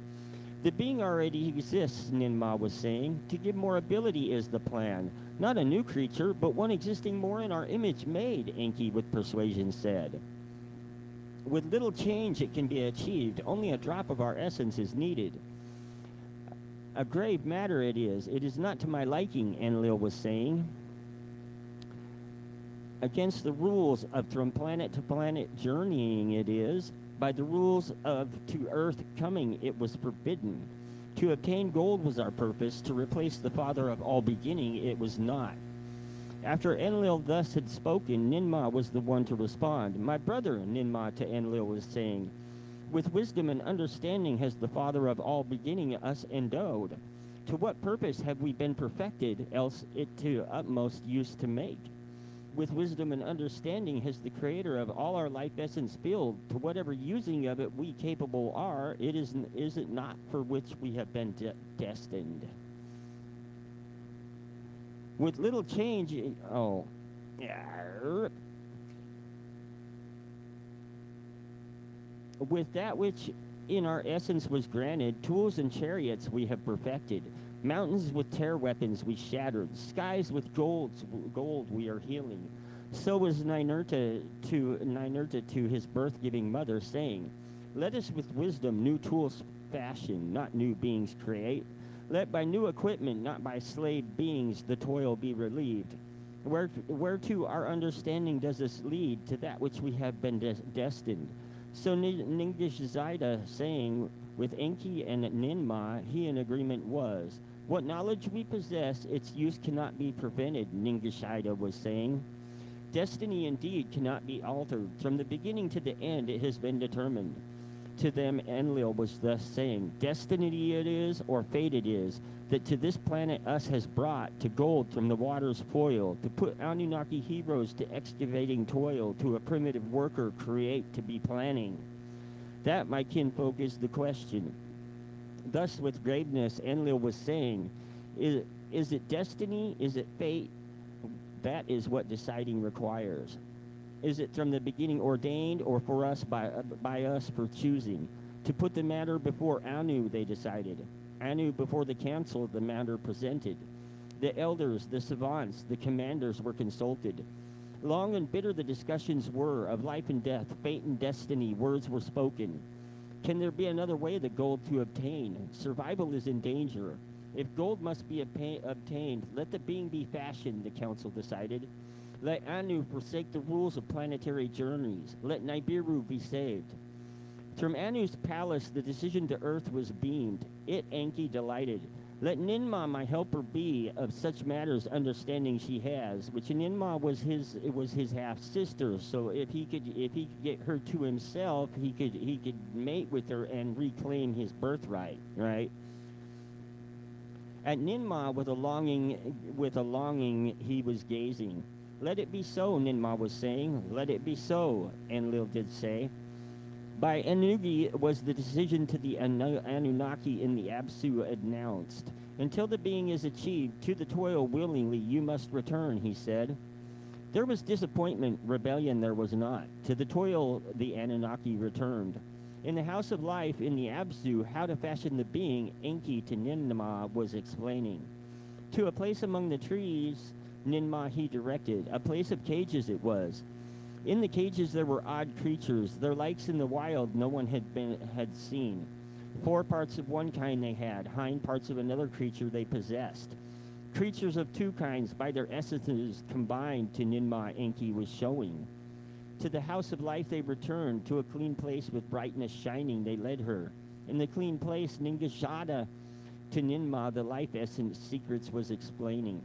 The being already exists, Ninmah was saying. To give more ability is the plan. Not a new creature, but one existing more in our image made, Enki with persuasion said. With little change it can be achieved. Only a drop of our essence is needed. A grave matter it is. It is not to my liking, Enlil was saying. Against the rules of from planet to planet journeying it is. By the rules of to earth coming it was forbidden. To obtain gold was our purpose. To replace the Father of all beginning it was not. After Enlil thus had spoken, Ninmah was the one to respond. My brother, Ninmah to Enlil was saying, with wisdom and understanding has the Father of all beginning us endowed. To what purpose have we been perfected, else it to utmost use to make? With wisdom and understanding has the Creator of all our life essence filled. To whatever using of it we capable are, is it not for which we have been destined? With little change, with that which in our essence was granted, tools and chariots we have perfected. Mountains with tear weapons we shattered. Skies with gold we are healing. So was Ninurta to his birth-giving mother, saying, let us with wisdom new tools fashion, not new beings create. Let by new equipment, not by slave beings, the toil be relieved. Whereto our understanding does us lead, to that which we have been destined. So Ningish Zida saying, with Enki and Ninmah, he in agreement was. What knowledge we possess, its use cannot be prevented, Ningishida was saying. Destiny indeed cannot be altered. From the beginning to the end it has been determined. To them Enlil was thus saying, destiny it is, or fate it is, that to this planet us has brought, to gold from the water's foil, to put Anunnaki heroes to excavating toil, to a primitive worker create to be planning. That, my kinfolk, is the question. Thus, with graveness, Enlil was saying, is it destiny? Is it fate? That is what deciding requires. Is it from the beginning ordained, or for us by us for choosing? To put the matter before Anu, they decided. Anu before the council, the matter presented. The elders, the savants, the commanders were consulted. Long and bitter the discussions were, of life and death, fate and destiny, words were spoken. Can there be another way the gold to obtain? Survival is in danger. If gold must be obtained, let the being be fashioned, the council decided. Let Anu forsake the rules of planetary journeys. Let Nibiru be saved. From Anu's palace, the decision to earth was beamed. It, Enki, delighted. Let Ninmah my helper be, of such matters understanding she has, which Ninmah was his half sister. So if he could get her to himself, he could mate with her and reclaim his birthright, right? At Ninmah with a longing he was gazing. Let it be so, Ninmah was saying. Let it be so, Enlil did say. By Ennugi was the decision to the Anunnaki in the Absu announced. Until the being is achieved, to the toil willingly you must return, he said. There was disappointment, rebellion there was not. To the toil the Anunnaki returned. In the house of life, in the Absu, how to fashion the being, Enki to Ninmah was explaining. To a place among the trees, Ninmah he directed. A place of cages it was. In the cages there were odd creatures, their likes in the wild no one had seen. 4 parts of one kind they had, hind parts of another creature they possessed. Creatures of 2 kinds, by their essences combined, to Ninmah Enki was showing. To the house of life they returned, to a clean place with brightness shining they led her. In the clean place Ningajada to Ninmah the life essence secrets was explaining.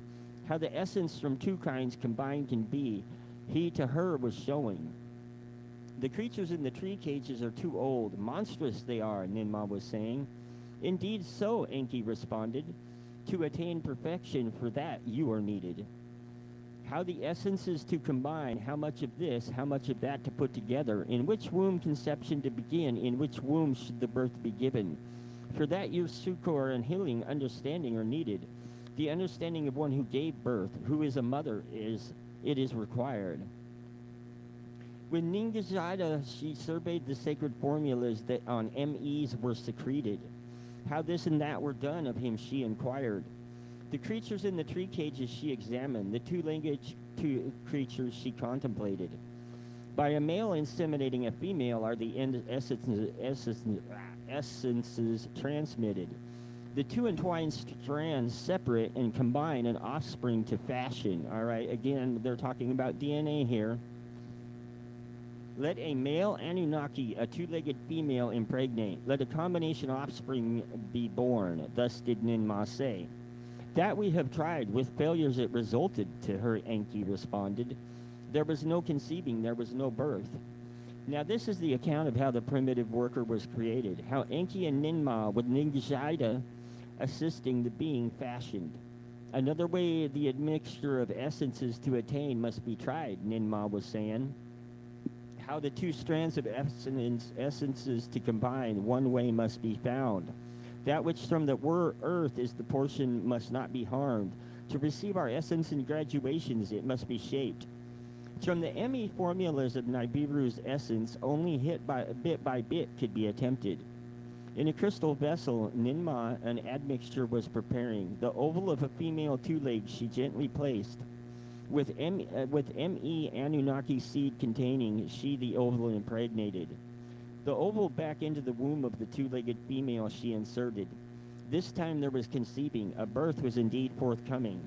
How the essence from 2 kinds combined can be, he to her was showing. The creatures in the tree cages are too old. Monstrous they are, Ninmah was saying. Indeed so, Enki responded. To attain perfection, for that you are needed. How the essences to combine, how much of this, how much of that to put together, in which womb conception to begin, in which womb should the birth be given. For that your succor and healing understanding are needed. The understanding of one who gave birth, who is a mother, it is required. When Ningajida, she surveyed the sacred formulas that on MEs were secreted. How this and that were done of him she inquired. The creatures in the tree cages she examined, the 2 creatures she contemplated. By a male inseminating a female are the essences transmitted. The 2 entwined strands separate and combine an offspring to fashion. All right, again, they're talking about DNA here. Let a male Anunnaki, a 2-legged female impregnate. Let a combination offspring be born. Thus did Ninmah say. That we have tried. With failures it resulted, to her Enki responded. There was no conceiving, there was no birth. Now this is the account of how the primitive worker was created. How Enki and Ninmah, with Ningajida assisting the being fashioned. Another way the admixture of essences to attain must be tried, Ninmah was saying. How the 2 strands of essences to combine, one way must be found. That which from the earth is the portion must not be harmed. To receive our essence in graduations, it must be shaped. From the ME formulas of Nibiru's essence, only bit by bit could be attempted. In a crystal vessel, Ninmah an admixture was preparing. The oval of a female 2-legged she gently placed. With ME Anunnaki seed containing, she the oval impregnated. The oval back into the womb of the 2-legged female she inserted. This time there was conceiving. A birth was indeed forthcoming.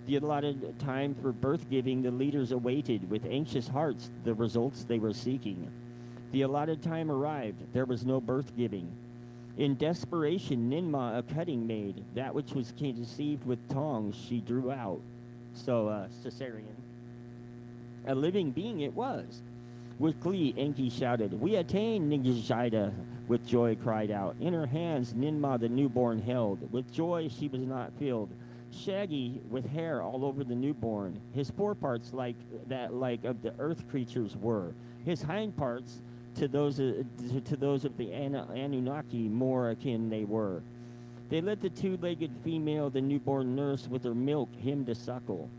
The allotted time for birth giving the leaders awaited with anxious hearts the results they were seeking. The allotted time arrived. There was no birth giving. In desperation, Ninmah a cutting made. That which was conceived with tongs she drew out. So, cesarean. A living being it was. With glee, Enki shouted, "We attain!" Ningajida with joy cried out. In her hands, Ninmah the newborn held. With joy she was not filled. Shaggy, with hair all over the newborn. His foreparts like of the earth creatures were. His hind parts to those of the Anunnaki more akin they were. They let the 2-legged female, the newborn nurse, with her milk him to suckle.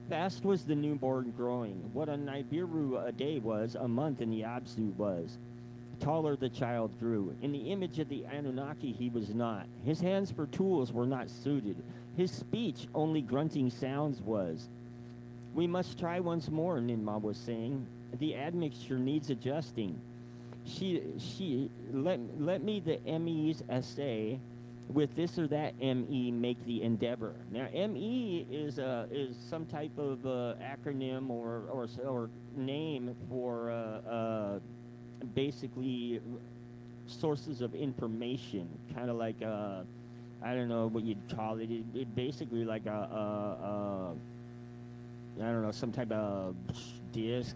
Fast was the newborn growing. What a Nibiru a day was, a month in the Absu was. Taller the child grew. In the image of the Anunnaki he was not. His hands for tools were not suited. His speech only grunting sounds was. We must try once more, Ninmah was saying. The admixture needs adjusting. Let me the MEs essay with this or that ME make the endeavor. Now ME is some type of acronym or name for basically sources of information, kind of like I don't know what you'd call it. It basically like I don't know, some type of disk,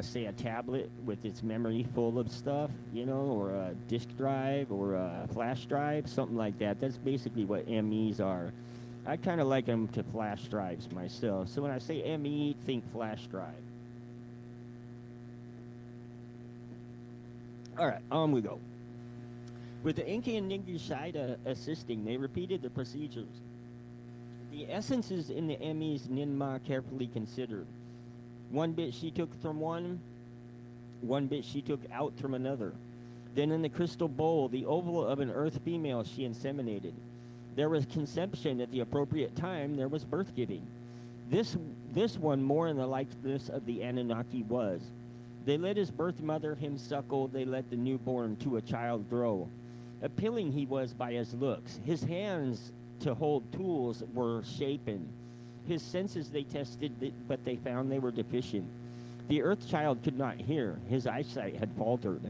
say a tablet with its memory full of stuff, you know, or a disk drive or a flash drive, something like that. That's basically what MEs are. I kind of like them to flash drives myself. So when I say ME, think flash drive. All right, on we go. With the Enki and Ningi side assisting, they repeated the procedures. The essences in the MEs Ninma carefully considered. One bit she took from one bit she took out from another. Then in the crystal bowl, the oval of an earth female she inseminated. There was conception at the appropriate time, there was birth giving. This one more in the likeness of the Anunnaki was. They let his birth mother him suckle, they let the newborn to a child grow. Appealing he was by his looks. His hands to hold tools were shapen. His senses they tested, but they found they were deficient. The earth child could not hear. His eyesight had faltered.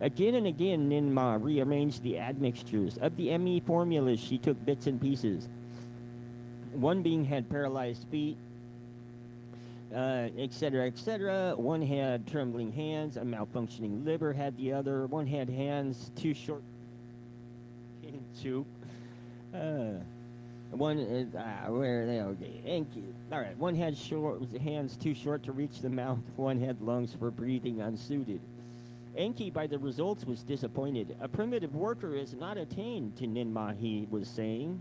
Again and again, Ninma rearranged the admixtures. Of the ME formulas, she took bits and pieces. One being had paralyzed feet, etc., etc. One had trembling hands. A malfunctioning liver had the other. One had hands too short. Two. One where are they? Okay, enki. All right. One had hands too short to reach the mouth. One had lungs for breathing unsuited. Enki, by the results, was disappointed. A primitive worker is not attained to Ninma, he was saying.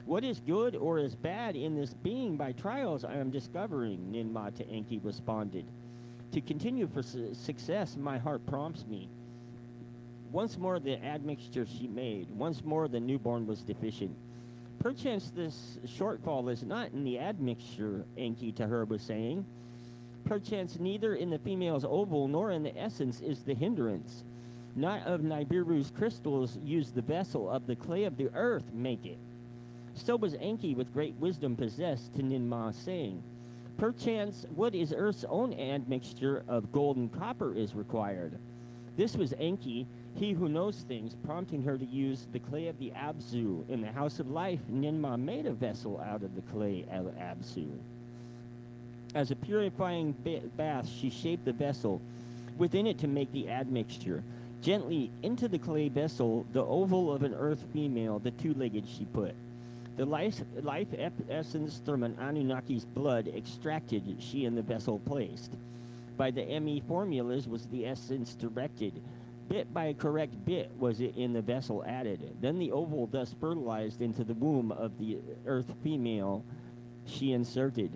What is good or is bad in this being by trials I am discovering, Ninma to Enki responded. To continue for success, my heart prompts me. Once more the admixture she made. Once more the newborn was deficient. Perchance this shortfall is not in the admixture, Enki to her was saying. Perchance neither in the female's oval nor in the essence is the hindrance. Not of Nibiru's crystals use the vessel, of the clay of the earth make it. So was Enki with great wisdom possessed to Ninma, saying, Perchance what is earth's own admixture of gold and copper is required. This was Enki, he who knows things, prompting her to use the clay of the Abzu. In the house of life, Ninma made a vessel out of the clay of Abzu. As a purifying bath, she shaped the vessel within it to make the admixture. Gently into the clay vessel, the oval of an earth female, the two-legged she put. The life essence from an Anunnaki's blood extracted she in the vessel placed. By the ME formulas was the essence directed. Bit by correct bit was it in the vessel added. Then the oval thus fertilized into the womb of the earth female she inserted.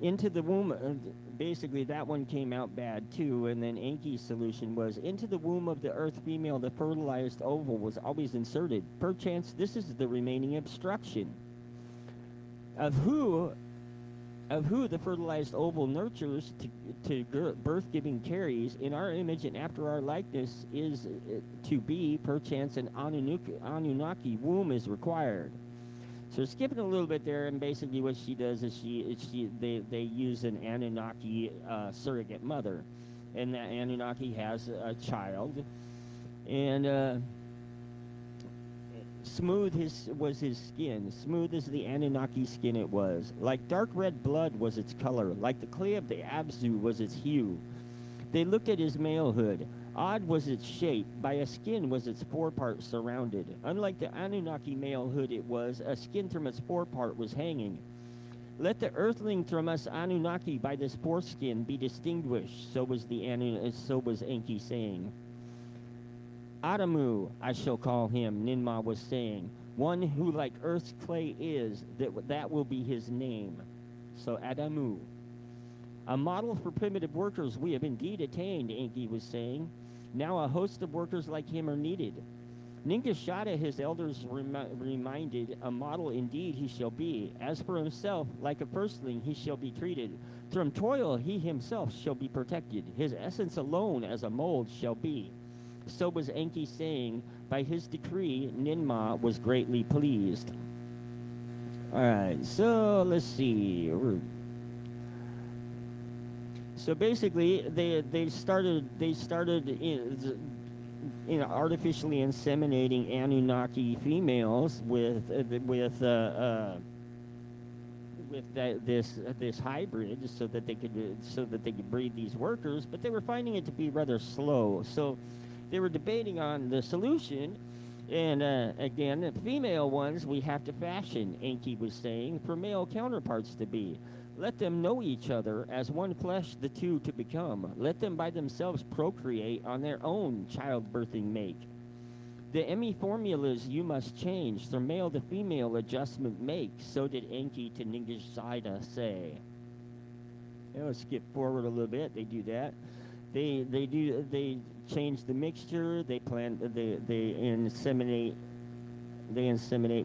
Into the womb, basically that one came out bad too, and then Enki's solution was, into the womb of the earth female the fertilized oval was always inserted. Perchance this is the remaining obstruction. Of who the fertilized oval nurtures to birth-giving carries, in our image and after our likeness is to be, perchance an Anunnaki womb is required. So skipping a little bit there, and basically what she does is they use an Anunnaki surrogate mother, and that Anunnaki has a child, and smooth was his skin, smooth as the Anunnaki skin it was. Like dark red blood was its color, like the clay of the Abzu was its hue. They looked at his malehood. Odd was its shape, by a skin was its forepart surrounded. Unlike the Anunnaki malehood it was, a skin from its forepart was hanging. Let the earthling from us Anunnaki by this foreskin be distinguished, so was Enki saying. Adamu, I shall call him, Ninma was saying. One who like earth's clay is, that will be his name. So Adamu. A model for primitive workers we have indeed attained, Enki was saying. Now a host of workers like him are needed. Ningashada, his elders reminded, a model indeed he shall be. As for himself, like a firstling he shall be treated. From toil he himself shall be protected. His essence alone as a mold shall be. So was Enki saying, by his decree, Ninma was greatly pleased. All right, so let's see. So basically, they started artificially inseminating Anunnaki females with this hybrid so that they could breed these workers, but they were finding it to be rather slow. So they were debating on the solution. And again, the female ones we have to fashion, Enki was saying, for male counterparts to be. Let them know each other as one flesh the two to become. Let them by themselves procreate on their own childbirthing make. The Emmy formulas you must change, from male to female adjustment make. So did Enki to Zina say. Let's skip forward a little bit. They do that. They change the mixture. They inseminate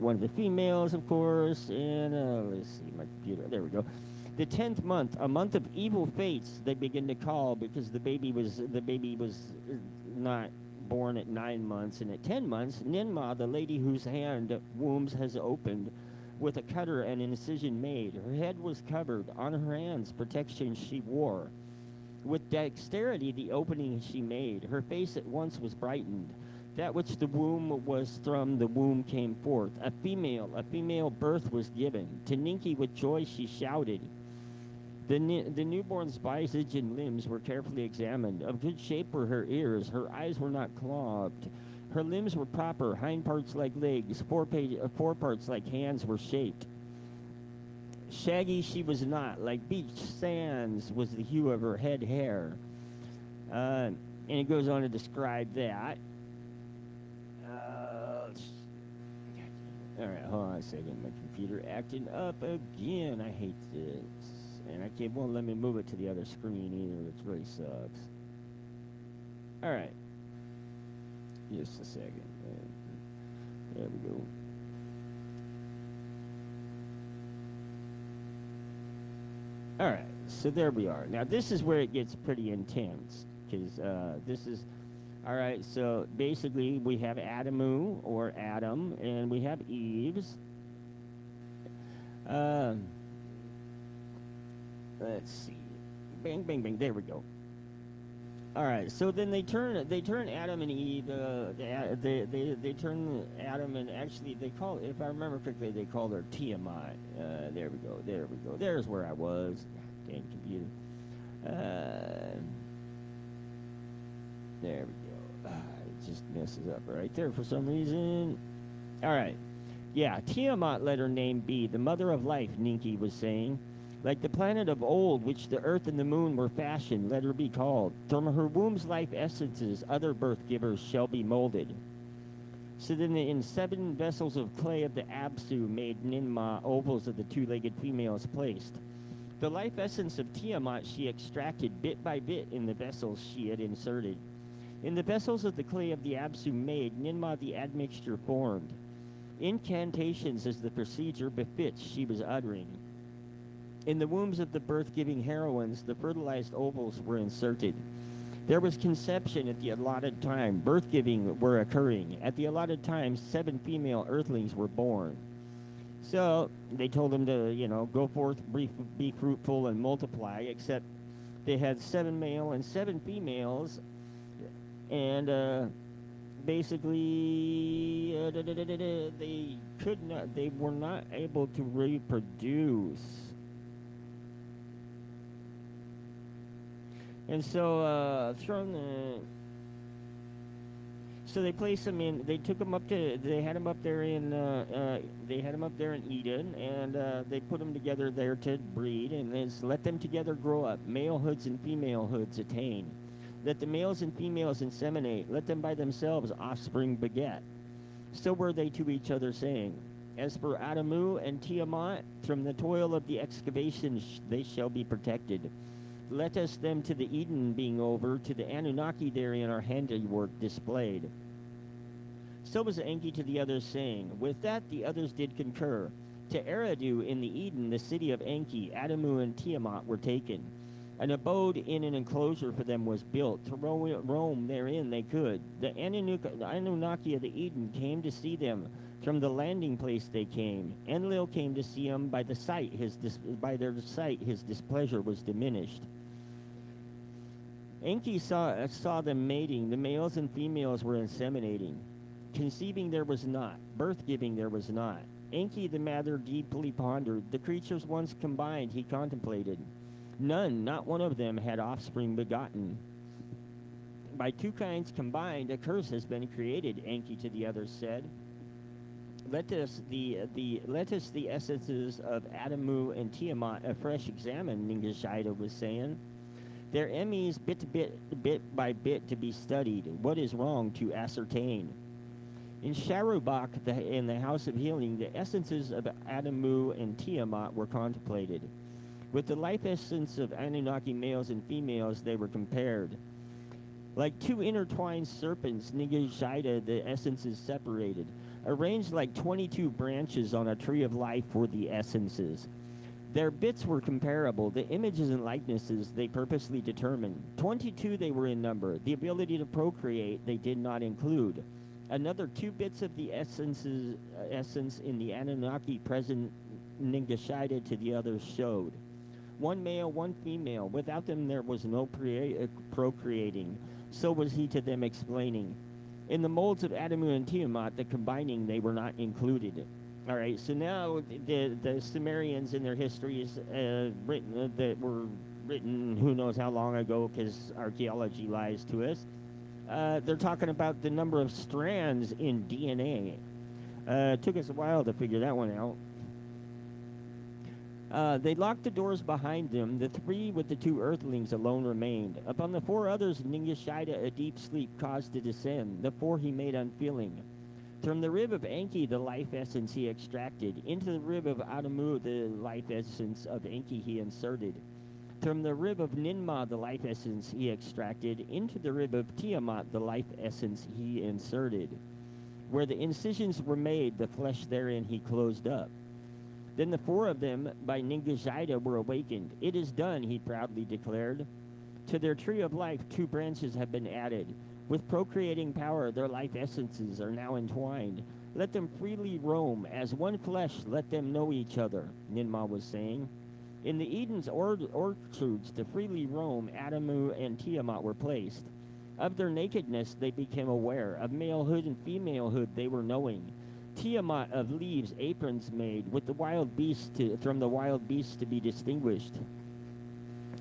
one of the females, of course. And let's see, my computer. There we go. The 10th month, a month of evil fates, they begin to call, because the baby was not born at 9 months, and at 10 months, Ninmah, the lady whose hand wombs has opened, with a cutter and incision made. Her head was covered. On her hands, protection she wore. With dexterity the opening she made. Her face at once was brightened. That which the womb was from the womb came forth. A female birth was given. To Ninki with joy she shouted. The newborn's visage and limbs were carefully examined. Of good shape were her ears. Her eyes were not clogged. Her limbs were proper. Hind parts like legs. Fore parts like hands were shaped. Shaggy she was not. Like beach sands was the hue of her head hair. And it goes on to describe that. All right, hold on a second. My computer acting up again. I hate this. And won't let me move it to the other screen either, which really sucks. All right. Just a second. There we go. All right, so there we are. Now, this is where it gets pretty intense, because this is... All right, so basically we have Adamu, or Adam, and we have Eve's. Let's see. Bang, bang, bang. There we go. All right, so then they turn Adam and Eve. They turn Adam, and actually they call, if I remember correctly, they call her Tiamat. There we go. There we go. There's where I was. Dang computer. There we go. It just messes up right there for some reason. All right. Yeah, Tiamat let her name be, the mother of life, Ninki was saying. Like the planet of old, which the earth and the moon were fashioned, let her be called. From her womb's life essences, other birth givers shall be molded. So then in 7 vessels of clay of the Absu made Ninmah ovals of the 2-legged females placed. The life essence of Tiamat she extracted bit by bit in the vessels she had inserted. In the vessels of the clay of the Absu made, Ninmah the admixture formed. Incantations as the procedure befits she was uttering. In the wombs of the birth-giving heroines, the fertilized ovals were inserted. There was conception at the allotted time. Birth-giving were occurring. At the allotted time, 7 female earthlings were born. So they told them to, go forth, be fruitful, and multiply, except they had 7 male and 7 females, and basically they were not able to reproduce. And so so they placed them in. They took them up to. They had them up there in. They had them up there in Eden, and they put them together there to breed, and then let them together grow up. Malehoods and femalehoods attain. Let the males and females inseminate. Let them by themselves offspring beget. So were they to each other, saying, as for Adamu and Tiamat, from the toil of the excavation they shall be protected. Let us them to the Eden being over, to the Anunnaki therein our handiwork displayed. So was Enki to the others, saying, with that the others did concur. To Eridu in the Eden, the city of Enki, Adamu and Tiamat were taken. An abode in an enclosure for them was built. To roam therein they could. The Anunnaki of the Eden came to see them. From the landing place they came. Enlil came to see them. By their sight his displeasure was diminished. Enki saw them mating. The males and females were inseminating. Conceiving there was not. Birth-giving there was not. Enki the Mather deeply pondered. The creatures once combined he contemplated. None, not one of them, had offspring begotten. By two kinds combined, a curse has been created, Enki to the others said. Let us the essences of Adamu and Tiamat afresh examine, Ningashida was saying. Their emis bit by bit to be studied. What is wrong to ascertain? In Sharubak, in the House of Healing, the essences of Adamu and Tiamat were contemplated. With the life essence of Anunnaki males and females, they were compared. Like two intertwined serpents, Ningashida, the essences separated. Arranged like 22 branches on a tree of life were the essences. Their bits were comparable. The images and likenesses they purposely determined. 22 they were in number. The ability to procreate they did not include. Another 2 bits of the essence in the Anunnaki present Ningashida to the others showed. 1 male, 1 female. Without them there was no procreating. So was he to them explaining. In the molds of Adamu and Tiamat, the combining they were not included. All right, so now the Sumerians in their histories that were written who knows how long ago, because archaeology lies to us, they're talking about the number of strands in DNA. It took us a while to figure that one out. They locked the doors behind them. The 3 with the 2 earthlings alone remained. Upon the 4 others, Ningashida a deep sleep caused to descend. The 4 he made unfeeling. From the rib of Enki, the life essence he extracted. Into the rib of Adamu, the life essence of Enki he inserted. From the rib of Ninma, the life essence he extracted. Into the rib of Tiamat, the life essence he inserted. Where the incisions were made, the flesh therein he closed up. Then the 4 of them, by Ningashida, were awakened. It is done, he proudly declared. To their tree of life, 2 branches have been added. With procreating power, their life essences are now entwined. Let them freely roam. As one flesh, let them know each other, Ninma was saying. In the Eden's orchards, to freely roam, Adamu and Tiamat were placed. Of their nakedness, they became aware. Of malehood and femalehood, they were knowing. Tiamat of leaves aprons made, with the wild beasts from the wild beasts to be distinguished.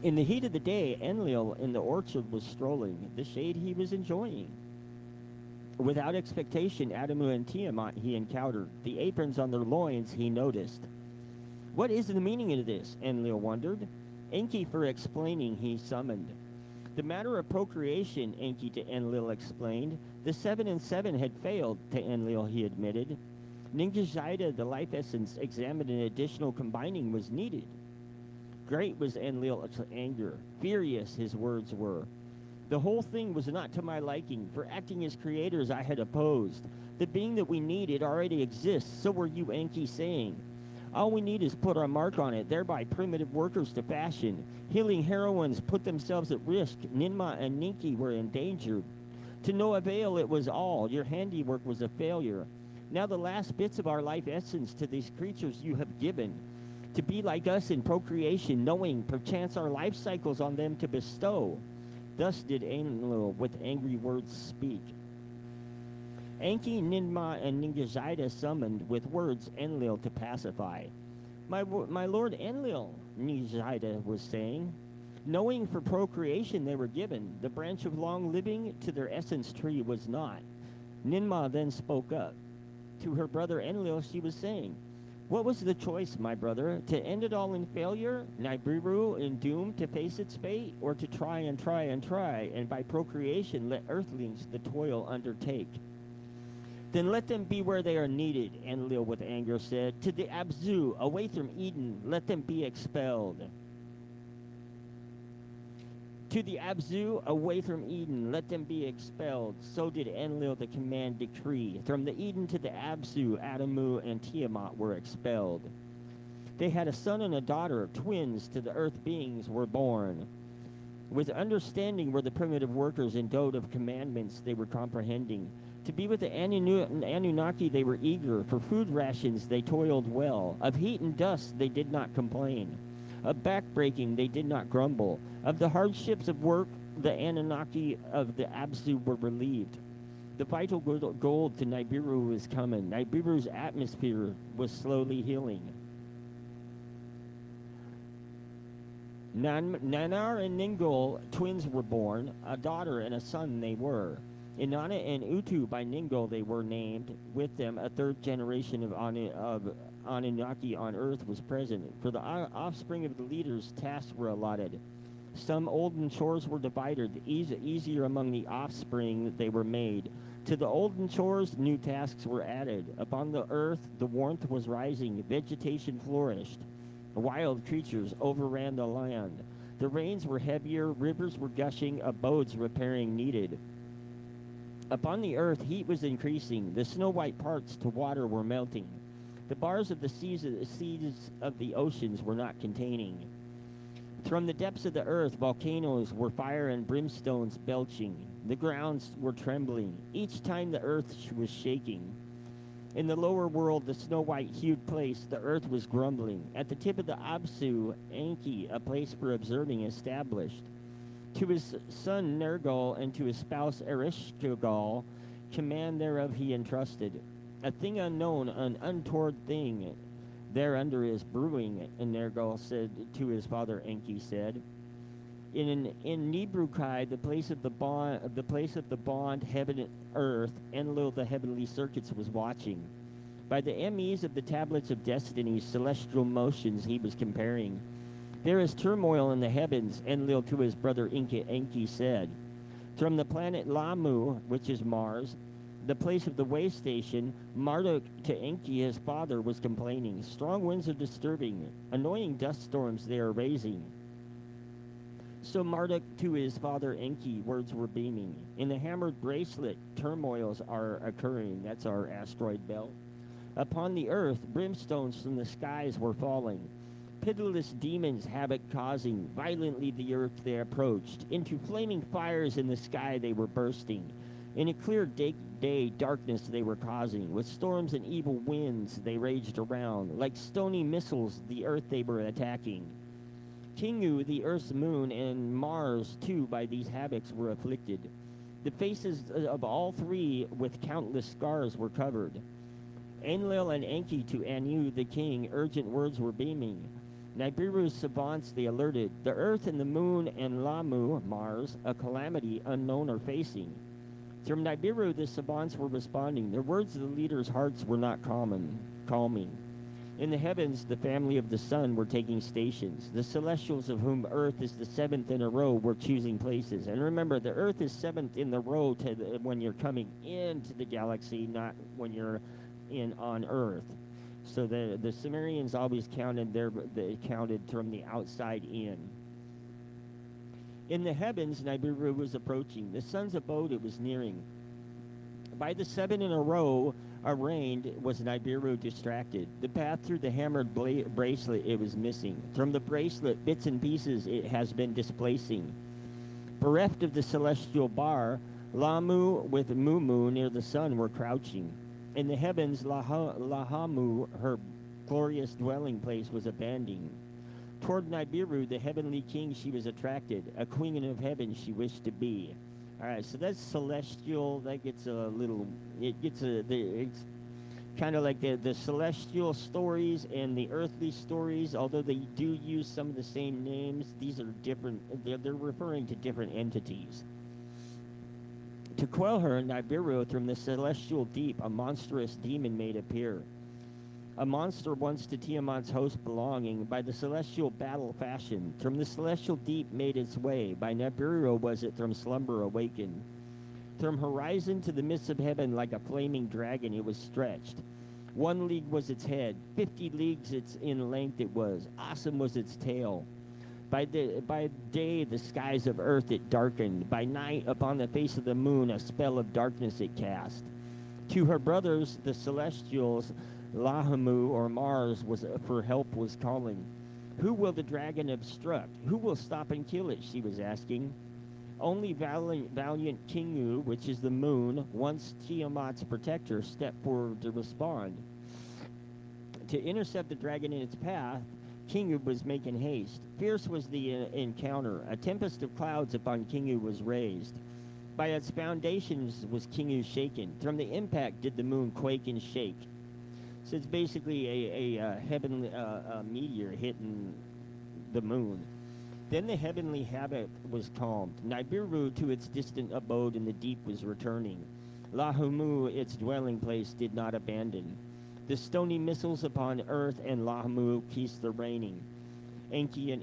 In the heat of the day, Enlil in the orchard was strolling, the shade he was enjoying. Without expectation, Adamu and Tiamat he encountered. The aprons on their loins he noticed. What is the meaning of this? Enlil wondered. Enki for explaining he summoned. The matter of procreation, Enki to Enlil explained. The 7 and 7 had failed, to Enlil he admitted. Ningashida, the life essence, examined an additional combining was needed. Great was Enlil's anger. Furious his words were. The whole thing was not to my liking. For acting as creators I had opposed. The being that we need, it already exists. So were you, Enki, saying. All we need is put our mark on it, thereby primitive workers to fashion. Healing heroines put themselves at risk. Ninma and Ninki were endangered. To no avail it was all. Your handiwork was a failure. Now the last bits of our life essence to these creatures you have given. To be like us in procreation, knowing perchance our life cycles on them to bestow. Thus did Enlil with angry words speak. Enki, Ninma, and Ningashida summoned with words Enlil to pacify. My lord Enlil, Ningashida was saying, knowing for procreation they were given, the branch of long living to their essence tree was not. Ninma then spoke up. To her brother Enlil she was saying, what was the choice, my brother? To end it all in failure, Nibiru in doom to face its fate, or to try and try and try, and by procreation let earthlings the toil undertake? Then let them be where they are needed, Enlil with anger said. To the Abzu, away from Eden, let them be expelled. To the Abzu, away from Eden, let them be expelled. So did Enlil the command decree. From the Eden to the Abzu, Adamu and Tiamat were expelled. They had a son and a daughter, twins to the earth beings were born. With understanding were the primitive workers endowed of commandments they were comprehending. To be with the Anunnaki they were eager. For food rations they toiled well. Of heat and dust they did not complain. Of backbreaking they did not grumble. Of the hardships of work the Anunnaki of the Absu were relieved. The vital gold to Nibiru was coming. Nibiru's atmosphere was slowly healing. Nanar and Ningol, twins, were born. A daughter and a son they were. Inanna and Utu by Ningol they were named. With them, a third generation of Anunnaki on Earth was present. For the offspring of the leaders, tasks were allotted. Some olden chores were divided. Easier among the offspring they were made. To the olden chores, new tasks were added. Upon the earth, the warmth was rising. Vegetation flourished. Wild creatures overran the land. The rains were heavier, rivers were gushing, abodes repairing needed. Upon the earth, heat was increasing. The snow-white parts to water were melting. The bars of the seas of the oceans were not containing. From the depths of the earth, volcanoes were fire and brimstones belching. The grounds were trembling. Each time the earth was shaking. In the lower world, the snow-white hued place, the earth was grumbling. At the tip of the Absu, Enki, a place for observing, established. To his son Nergal and to his spouse Ereshkigal, command thereof he entrusted. A thing unknown, an untoward thing, thereunder is brewing. And Nergal said to his father Enki said, In Nibrukai, the place of the bond, heaven and earth, Enlil the heavenly circuits was watching. By the MEs of the tablets of destiny, celestial motions he was comparing. There is turmoil in the heavens, Enlil to his brother Enki said. From the planet Lamu, which is Mars, the place of the way station, Marduk to Enki his father was complaining. Strong winds are disturbing, annoying dust storms they are raising. So Marduk to his father Enki, words were beaming. In the hammered bracelet, turmoils are occurring. That's our asteroid belt. Upon the earth, brimstones from the skies were falling. Pitiless demons havoc causing. Violently the earth they approached. Into flaming fires in the sky they were bursting. In a clear day, darkness they were causing. With storms and evil winds they raged around. Like stony missiles, the earth they were attacking. Kingu, the earth's moon, and Mars, too, by these havocs were afflicted. The faces of all three with countless scars were covered. Enlil and Enki to Anu, the king, urgent words were beaming. Nibiru's savants they alerted. The earth and the moon and Lamu, Mars, a calamity unknown are facing. From Nibiru, the savants were responding. The words of the leaders' hearts were not calming. In the heavens, the family of the sun were taking stations. The celestials, of whom Earth is the seventh in a row, were choosing places. And remember, the Earth is seventh in the row when you're coming into the galaxy, not when you're on Earth. So the Sumerians always counted from the outside in. In the heavens, Nibiru was approaching. The sun's abode it was nearing. By the seven in a row arraigned was Nibiru distracted. The path through the hammered bracelet it was missing. From the bracelet, bits and pieces it has been displacing. Bereft of the celestial bar, Lamu with Mumu near the sun were crouching. In the heavens, Lahamu, her glorious dwelling place, was abandoning. Toward Nibiru, the heavenly king, she was attracted. A queen of heaven she wished to be. All right, so that's celestial. That gets a little. It's kind of like the celestial stories and the earthly stories. Although they do use some of the same names, these are different. They're referring to different entities. To quell her, Nibiru, from the celestial deep, a monstrous demon made appear. A monster once to Tiamat's host belonging, by the celestial battle fashioned. From the celestial deep made its way, by Nibiru was it from slumber awakened. From horizon to the midst of heaven, like a flaming dragon it was stretched. 1 league was its head, 50 leagues in length it was. Awesome was its tail. By day the skies of earth it darkened. By night upon the face of the moon a spell of darkness it cast. To her brothers, the celestials, Lahamu or Mars was for help was calling. Who will the dragon obstruct? Who will stop and kill it? She was asking. Only valiant Kingu, which is the moon, once Tiamat's protector, stepped forward to respond. To intercept the dragon in its path, Kingu was making haste. Fierce was the encounter. A tempest of clouds upon Kingu was raised. By its foundations was Kingu shaken. From the impact did the moon quake and shake. So it's basically a heavenly meteor hitting the moon. Then the heavenly habit was calmed. Nibiru to its distant abode in the deep was returning. Lahumu, its dwelling place, did not abandon. The stony missiles upon earth and Lahumu ceased the raining. Enki and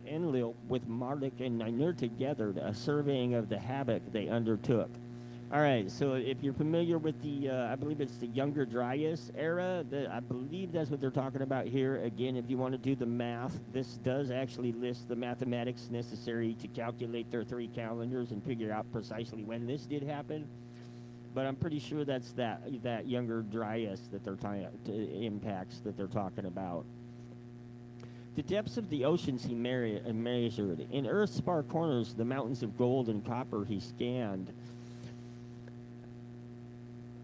Enlil with Marduk and Ninurta gathered, a surveying of the havoc they undertook. All right, so if you're familiar with the, I believe it's the Younger Dryas era, I believe that's what they're talking about here. Again, if you want to do the math, this does actually list the mathematics necessary to calculate their 3 calendars and figure out precisely when this did happen. But I'm pretty sure that's that Younger Dryas that they're impacts that they're talking about. The depths of the oceans he measured. In Earth's far corners, the mountains of gold and copper he scanned.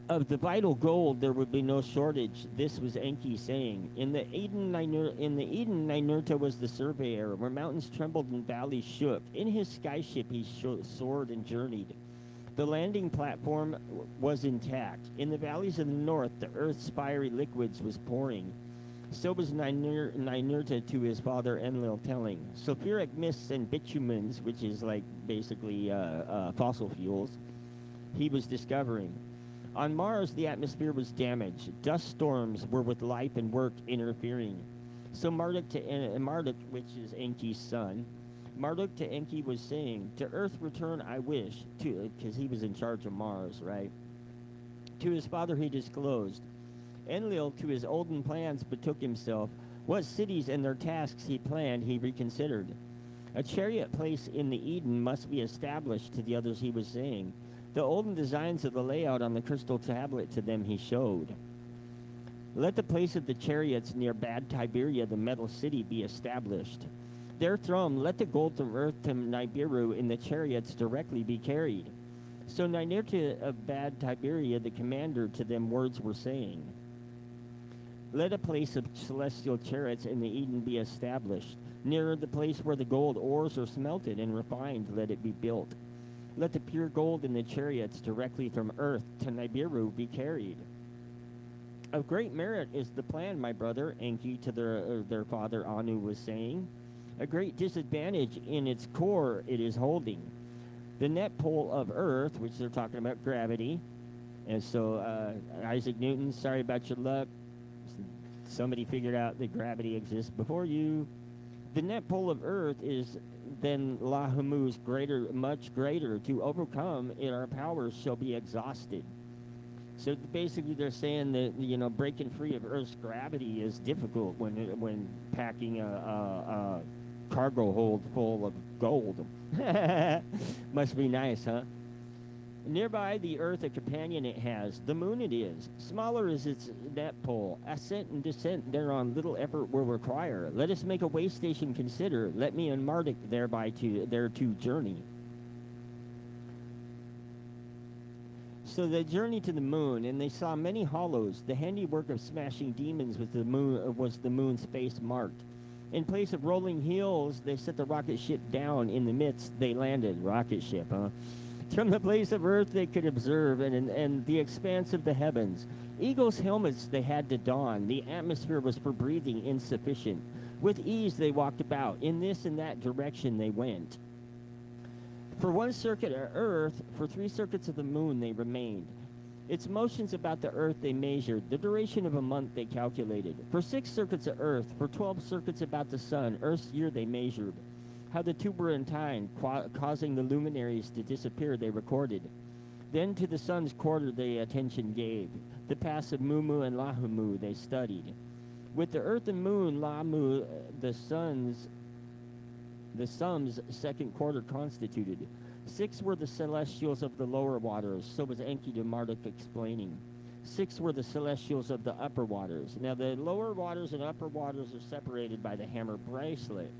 Of the vital gold, there would be no shortage. This was Enki saying. In the Eden, Ninurta was the surveyor, where mountains trembled and valleys shook. In his skyship, he soared and journeyed. The landing platform was intact. In the valleys of the north, the earth's fiery liquids was pouring. So was Ninurta to his father Enlil telling. Sulfuric mists and bitumens, which is like basically fossil fuels, he was discovering. On Mars, the atmosphere was damaged. Dust storms were with life and work interfering. So Marduk, which is Enki's son, Marduk to Enki was saying, to Earth return I wish, because he was in charge of Mars, right? To his father he disclosed. Enlil to his olden plans betook himself. What cities and their tasks he planned he reconsidered. A chariot place in the Eden must be established, to the others he was saying. The olden designs of the layout on the crystal tablet to them he showed. Let the place of the chariots near Bad Tiberia, the metal city, be established. Therefrom, let the gold from earth to Nibiru in the chariots directly be carried. So Ninurta of Bad Tiberia, the commander, to them words were saying. Let a place of celestial chariots in the Eden be established. Nearer the place where the gold ores are smelted and refined, let it be built. Let the pure gold in the chariots directly from earth to Nibiru be carried. Of great merit is the plan, my brother, Enki to their father Anu was saying. A great disadvantage in its core it is holding. The net pole of earth, which they're talking about gravity, and so Isaac Newton, sorry about your luck. Somebody figured out that gravity exists before you. The net pole of earth is then Lahumu's much greater. To overcome it, our powers shall be exhausted. So basically, they're saying that breaking free of Earth's gravity is difficult when packing a cargo hold full of gold. Must be nice, huh? Nearby the Earth a companion it has, the moon it is. Smaller is its net pole. Ascent and descent thereon little effort will require. Let us make a way station consider. Let me and Marduk thereto journey. So they journeyed to the moon, and they saw many hollows. The handiwork of smashing demons was the moon's face marked. In place of rolling hills, they set the rocket ship down. In the midst, they landed. Rocket ship, huh? From the place of earth they could observe, and the expanse of the heavens. Eagles' helmets they had to don. The atmosphere was for breathing insufficient. With ease they walked about. In this and that direction they went. For 1 circuit of earth, for 3 circuits of the moon they remained. Its motions about the earth they measured. The duration of a month they calculated. For 6 circuits of earth, for 12 circuits about the sun, earth's year they measured. How the two were in time, causing the luminaries to disappear, they recorded. Then to the sun's quarter they attention gave. The paths of Mumu and Lahumu they studied. With the earth and moon, Lamu, the sum's second quarter constituted. 6 were the celestials of the lower waters, so was Enki to Marduk explaining. 6 were the celestials of the upper waters. Now the lower waters and upper waters are separated by the hammer bracelet.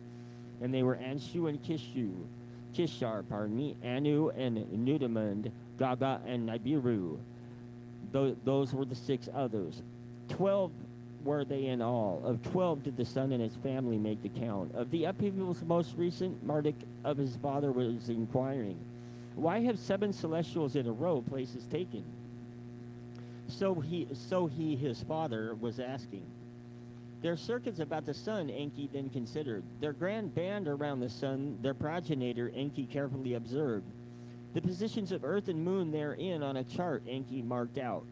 And they were Anshu and Kishar, Anu and Nudamund, Gaga and Nibiru. Those were the 6 others. 12 were they in all? Of 12 did the sun and his family make the count. Of the upheavals most recent, Marduk of his father was inquiring, why have 7 celestials in a row places taken? So he, his father, was asking. Their circuits about the sun, Enki then considered. Their grand band around the sun, their progenitor, Enki carefully observed. The positions of earth and moon therein on a chart, Enki marked out.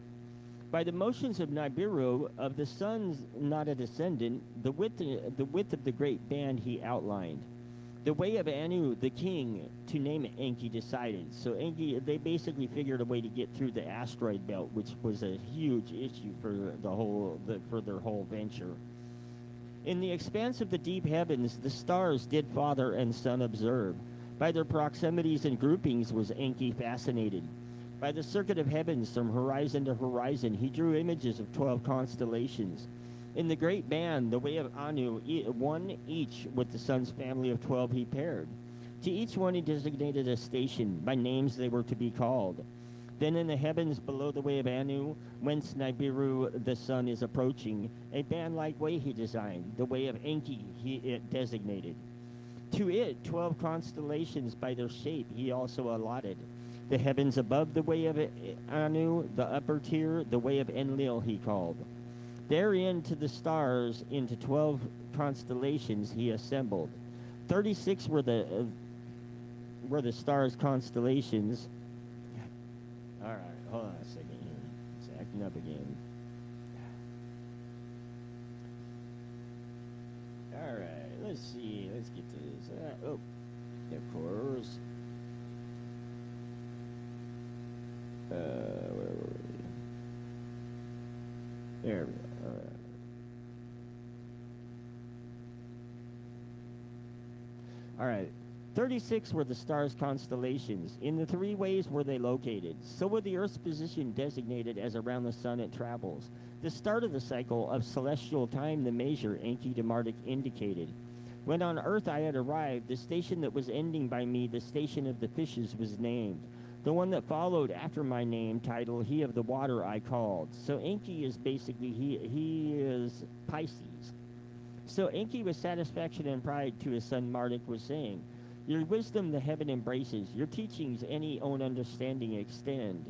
By the motions of Nibiru, of the sun's not a descendant, the width of the great band he outlined. The way of Anu, the king, to name it, Enki decided. So Enki, they basically figured a way to get through the asteroid belt, which was a huge issue for for their whole venture. In the expanse of the deep heavens, the stars did father and son observe. By their proximities and groupings was Enki fascinated. By the circuit of heavens from horizon to horizon, he drew images of 12 constellations. In the great band, the way of Anu, one each with the sun's family of 12 he paired. To each one he designated a station, by names they were to be called. Then in the heavens below the way of Anu, whence Nibiru the sun is approaching, a band-like way he designed, the way of Enki it designated. To it 12 constellations by their shape he also allotted. The heavens above the way of Anu, the upper tier, the way of Enlil he called. Therein to the stars into 12 constellations he assembled. 36 were the stars' constellations. All right, hold on a second here. It's acting up again. All right, let's see. Let's get to this. Oh, of course. Where were we? There we go. All right. All right. 36 were the stars' constellations. In the 3 ways were they located. So were the Earth's position designated as around the sun it travels. The start of the cycle of celestial time, the measure Enki to Marduk indicated. When on Earth I had arrived, the station that was ending by me, the station of the fishes, was named. The one that followed after my name title, he of the water I called. So Enki is basically, he is Pisces. So Enki with satisfaction and pride to his son Marduk was saying, your wisdom the heaven embraces, your teachings any own understanding extend.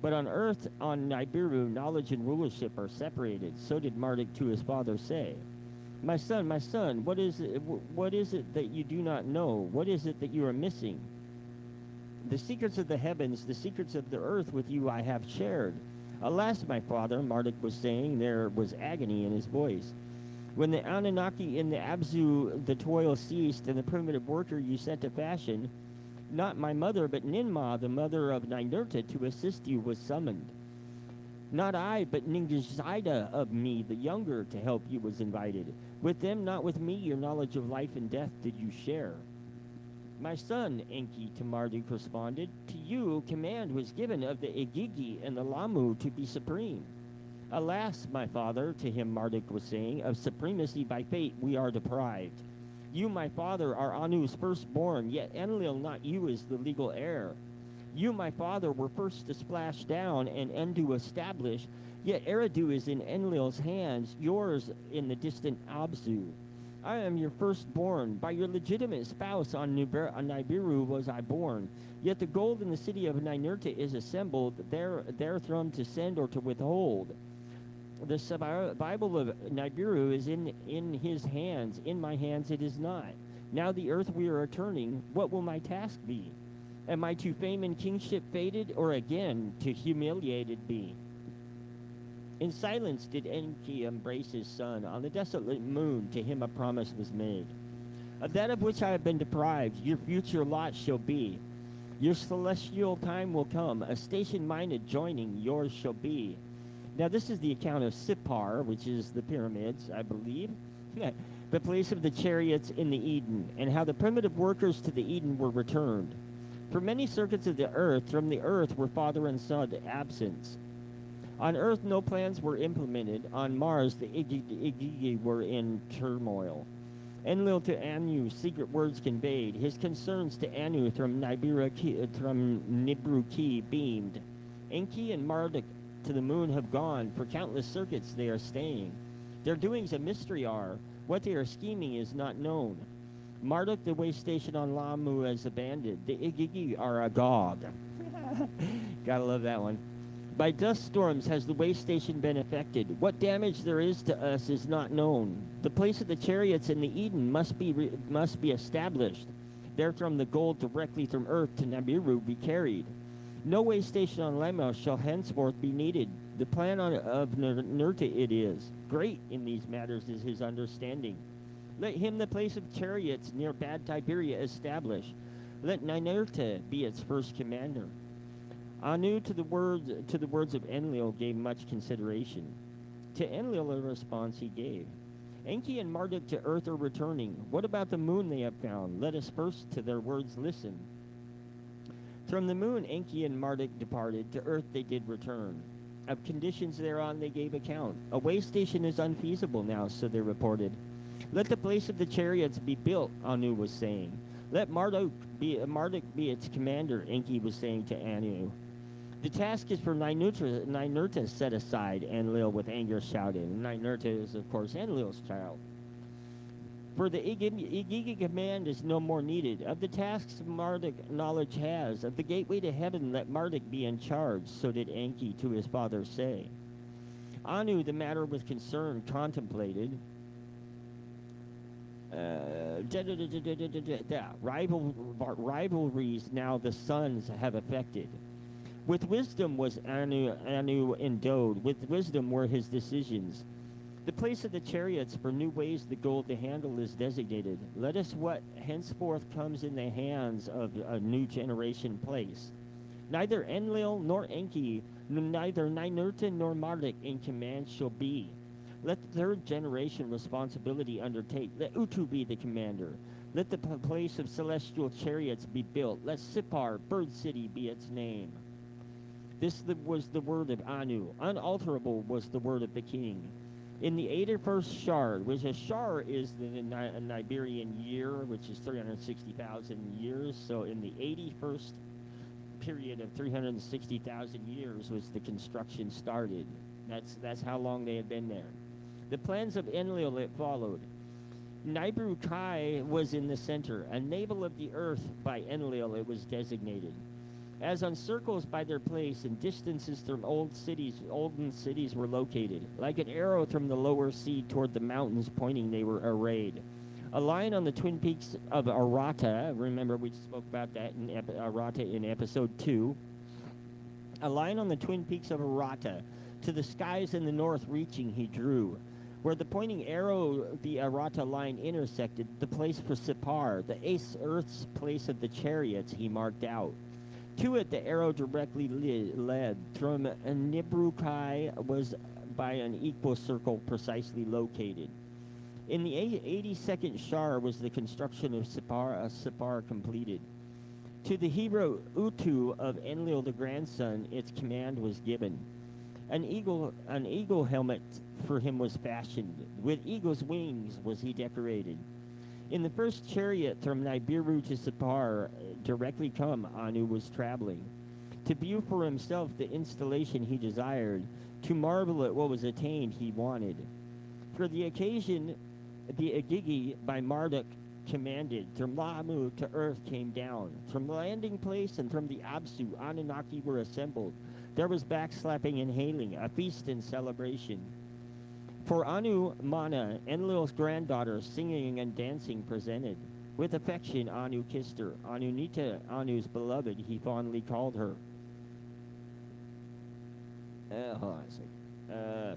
But on earth, on Nibiru, knowledge and rulership are separated. So did Marduk to his father say, my son, what is it that you do not know? What is it that you are missing? The secrets of the heavens, the secrets of the earth with you I have shared. Alas, my father, Marduk was saying, there was agony in his voice. When the Anunnaki in the Abzu the toil ceased, and the primitive worker you set to fashion, not my mother, but Ninmah, the mother of Ninurta, to assist you was summoned. Not I, but Ningishida of me, the younger, to help you was invited. With them, not with me, your knowledge of life and death did you share. My son, Enki to Marduk responded, to you command was given of the Igigi and the Lamu to be supreme. Alas, my father, to him Marduk was saying, of supremacy by fate we are deprived. You, my father, are Anu's firstborn, yet Enlil, not you, is the legal heir. You, my father, were first to splash down and Endu establish, yet Eridu is in Enlil's hands, yours in the distant Abzu. I am your firstborn. By your legitimate spouse on Nibiru was I born. Yet the gold in the city of Ninurta is assembled, their throne to send or to withhold. The survival of Nibiru is in his hands. In my hands it is not. Now the earth we are returning, what will my task be? Am I to fame and kingship fated, or again to humiliated be? In silence did Enki embrace his son. On the desolate moon to him a promise was made. Of that of which I have been deprived, your future lot shall be. Your celestial time will come, a station mine adjoining yours shall be. Now this is the account of Sippar, which is the pyramids, I believe, the place of the chariots in the Eden, and how the primitive workers to the Eden were returned. For many circuits of the earth, from the earth were father and son absent. On earth no plans were implemented. On Mars the Igigi were in turmoil. Enlil to Anu secret words conveyed, his concerns to Anu from Nibru Ki beamed. Enki and Marduk to the moon have gone, for countless circuits they are staying. Their doings a mystery are. What they are scheming is not known. Marduk, the way station on Lamu, is abandoned. The Igigi are agog. Gotta love that one. By dust storms has the way station been affected. What damage there is to us is not known. The place of the chariots in the Eden must be established. Therefrom the gold directly from earth to Nibiru be carried. No way station on Lemos shall henceforth be needed. The plan of Nurta it is. Great in these matters is his understanding. Let him the place of chariots near Bad Tiberia establish. Let Ninurta be its first commander. Anu to the words of Enlil gave much consideration. To Enlil a response he gave. Enki and Marduk to earth are returning. What about the moon they have found? Let us first to their words listen. From the moon Enki and Marduk departed, to earth they did return. Of conditions thereon they gave account. A way station is unfeasible now, so they reported. Let the place of the chariots be built, Anu was saying. Let Marduk be its commander, Enki was saying to Anu. The task is for Ninurta set aside, Enlil with anger shouted. Ninurta is, of course, Enlil's child. For the Igigi command is no more needed. Of the tasks Marduk knowledge has. Of the gateway to heaven let Marduk be in charge, so did Enki to his father say. Anu, the matter with concern, contemplated. Rivalries now the sons have affected. With wisdom was Anu endowed. With wisdom were his decisions. The place of the chariots for new ways the gold to handle is designated. Let us what henceforth comes in the hands of a new generation place. Neither Enlil nor Enki, neither Ninurta nor Marduk in command shall be. Let the third generation responsibility undertake. Let Utu be the commander. Let the place of celestial chariots be built. Let Sipar, Bird City, be its name. This was the word of Anu. Unalterable was the word of the king. In the 81st Shar, which a Shar is the Niberian year, which is 360,000 years, so in the 81st period of 360,000 years was the construction started. That's how long they had been there. The plans of Enlil it followed. Nibiru Kai was in the center, a navel of the earth by Enlil it was designated. As on circles by their place and distances from olden cities were located. Like an arrow from the lower sea toward the mountains pointing they were arrayed. A line on the twin peaks of Arata, remember we spoke about that in Arata in episode 2. A line on the twin peaks of Arata, to the skies in the north reaching he drew. Where the pointing arrow, the Arata line intersected, the place for Sipar, the earth's place of the chariots, he marked out. To it the arrow directly led. From Nibrukai was by an equal circle precisely located. In the 82nd Shar was the construction of Sipar completed. To the hero Utu of Enlil the grandson, its command was given. An eagle helmet for him was fashioned. With eagle's wings was he decorated. In the first chariot from Nibiru to Sipar, directly come, Anu was traveling. To view for himself the installation he desired, to marvel at what was attained he wanted. For the occasion, the Igigi by Marduk commanded, from Lamu to earth came down. From the landing place and from the Absu, Anunnaki were assembled. There was backslapping and hailing, a feast and celebration. For Anu Mana, Enlil's granddaughter, singing and dancing presented. With affection, Anu kissed her. Anunita, Anu's beloved, he fondly called her. Hold on a second.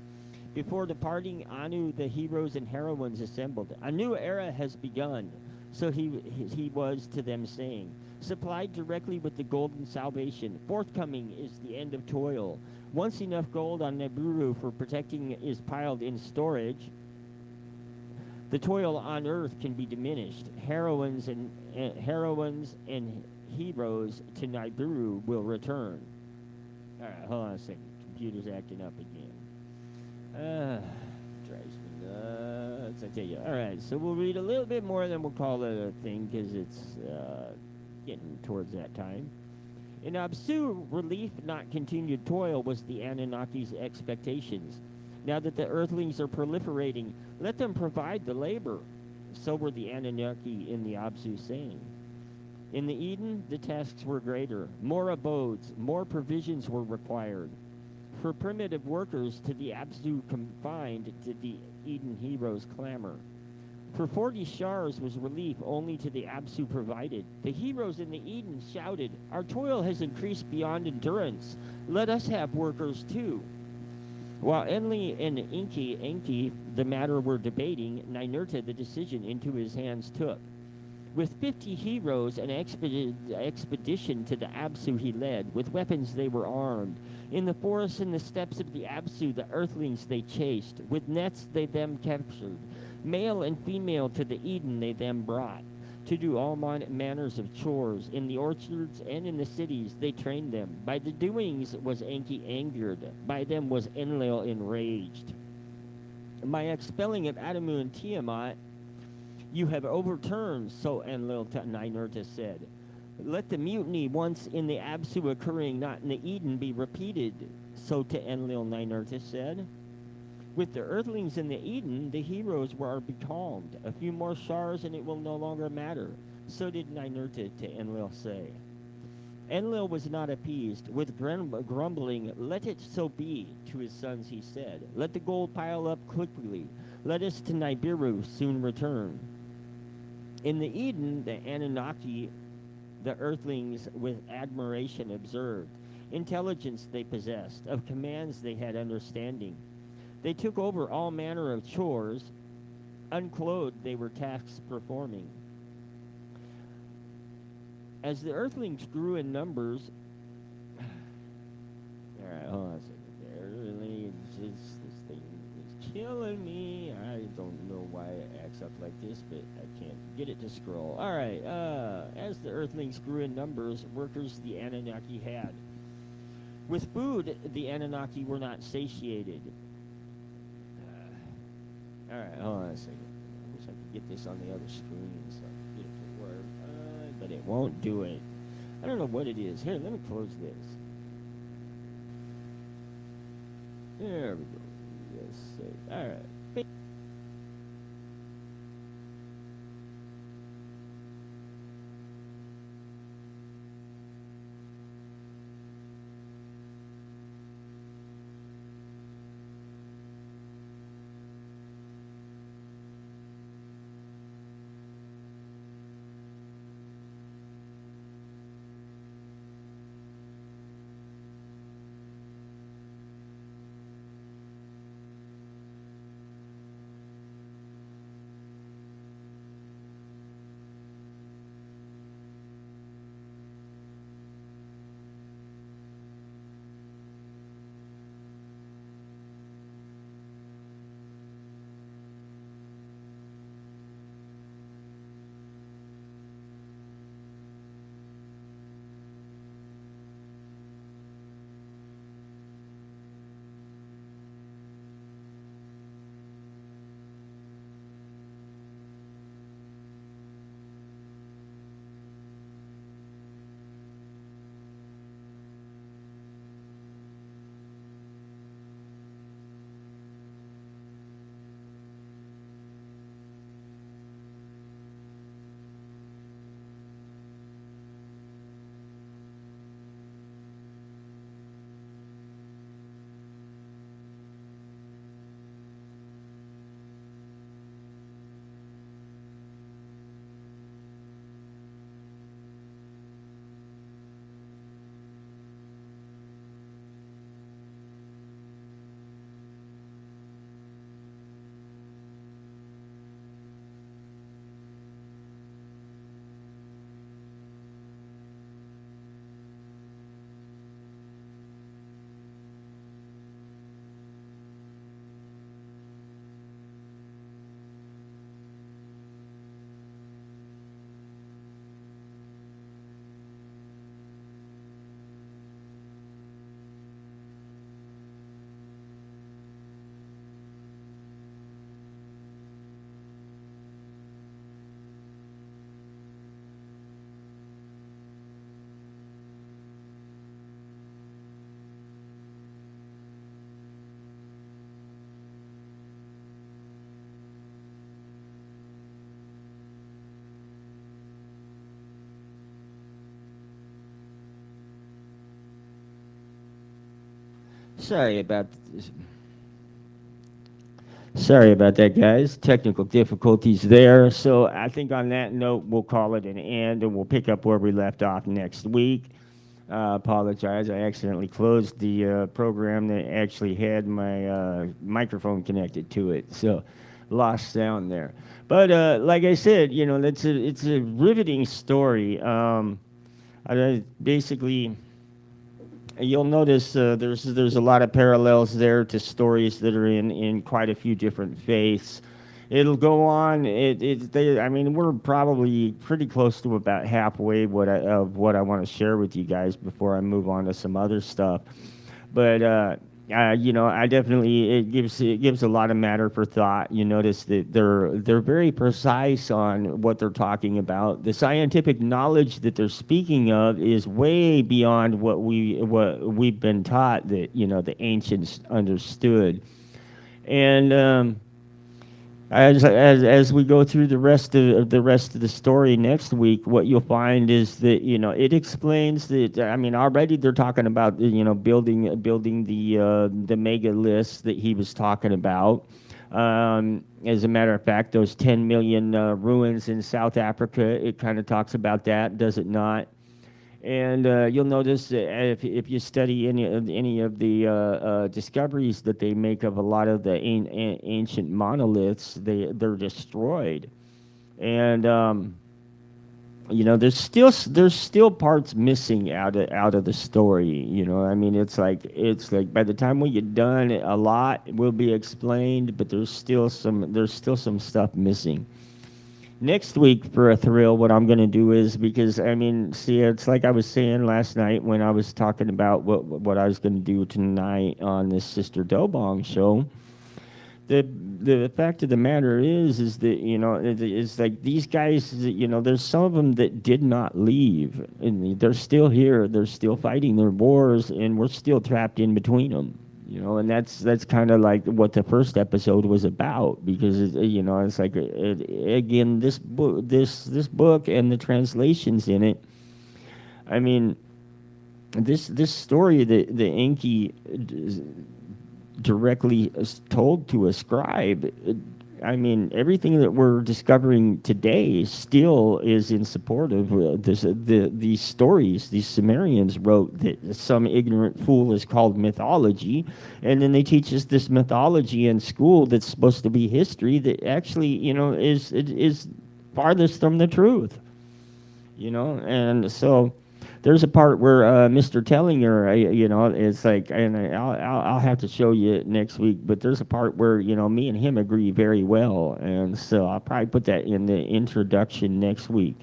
Before departing, Anu, the heroes and heroines assembled. A new era has begun, so he was to them saying, supplied directly with the golden salvation. Forthcoming is the end of toil. Once enough gold on Nibiru for protecting is piled in storage, the toil on earth can be diminished. Heroines and heroes to Nibiru will return. All right, hold on a second. Computer's acting up again. Drives me nuts, I tell you. All right, so we'll read a little bit more, then we'll call it a thing because it's getting towards that time. In Absu, relief, not continued toil, was the Anunnaki's expectations. Now that the earthlings are proliferating, let them provide the labor. So were the Anunnaki in the Absu saying. In the Eden, the tasks were greater. More abodes, more provisions were required. For primitive workers, to the Absu confined did the Eden heroes clamor. For 40 shars was relief only to the Absu provided. The heroes in the Eden shouted, "Our toil has increased beyond endurance. Let us have workers too." While Enli and Enki the matter were debating, Ninurta the decision into his hands took. With 50 heroes, an expedition to the Absu he led. With weapons they were armed. In the forests and the steppes of the Absu, the earthlings they chased. With nets they them captured. Male and female to the Eden they them brought. To do all manners of chores. In the orchards and in the cities they trained them. By the doings was Enki angered. By them was Enlil enraged. My expelling of Adamu and Tiamat you have overturned, so Enlil to Ninurta said. Let the mutiny once in the Absu occurring, not in the Eden, be repeated, so to Enlil Ninurta said. With the earthlings in the Eden, the heroes were becalmed. A few more shars and it will no longer matter. So did Ninurta to Enlil say. Enlil was not appeased. With grumbling, let it so be, to his sons he said. Let the gold pile up quickly. Let us to Nibiru soon return. In the Eden, the Anunnaki, the earthlings with admiration observed. Intelligence they possessed. Of commands they had understanding. They took over all manner of chores. Unclothed they were tasks performing. As the earthlings grew in numbers... Alright, hold on a second. This thing is killing me. I don't know why it acts up like this, but I can't get it to scroll. Alright, as the earthlings grew in numbers, workers the Anunnaki had. With food, the Anunnaki were not satiated. Alright, hold on a second. I wish I could get this on the other screen so I can get it to work. But it won't do it. I don't know what it is. Here, let me close this. There we go. Yes, save. Alright. Sorry about Sorry about that, guys. Technical difficulties there. So I think on that note, we'll call it an end, and we'll pick up where we left off next week. Apologize. I accidentally closed the program that actually had my microphone connected to it, so lost sound there. But like I said, it's a riveting story. Basically, you'll notice there's a lot of parallels there to stories that are in quite a few different faiths. It'll go on. I mean, we're probably pretty close to about halfway of what I want to share with you guys before I move on to some other stuff. But I definitely it gives a lot of matter for thought. You notice that they're very precise on what they're talking about. The scientific knowledge that they're speaking of is way beyond what we've been taught that the ancients understood, and as we go through the rest of the story next week, what you'll find is that it explains that. I mean, already they're talking about building the mega list that he was talking about. As a matter of fact, those 10 million ruins in South Africa, it kind of talks about that, does it not? And you'll notice that if you study any of the discoveries that they make of a lot of the ancient monoliths, they're destroyed, and there's still parts missing out of the story. I mean, it's like by the time we get done, a lot will be explained, but there's still some stuff missing. Next week, for a thrill, what I'm going to do is, because, I mean, see, it's like I was saying last night when I was talking about what I was going to do tonight on this Sister Dobong show. The fact of the matter is that, it's like these guys, there's some of them that did not leave. And they're still here. They're still fighting their wars, and we're still trapped in between them. And that's kind of like what the first episode was about, because it's like again, this book and the translations in it. I mean, this story that the Enki directly told to a scribe. I mean, everything that we're discovering today still is in support of these stories these Sumerians wrote that some ignorant fool is called mythology, and then they teach us this mythology in school that's supposed to be history that actually, is farthest from the truth, and so there's a part where Mr. Tellinger, it's like, and I'll have to show you it next week, but there's a part where, me and him agree very well, and so I'll probably put that in the introduction next week,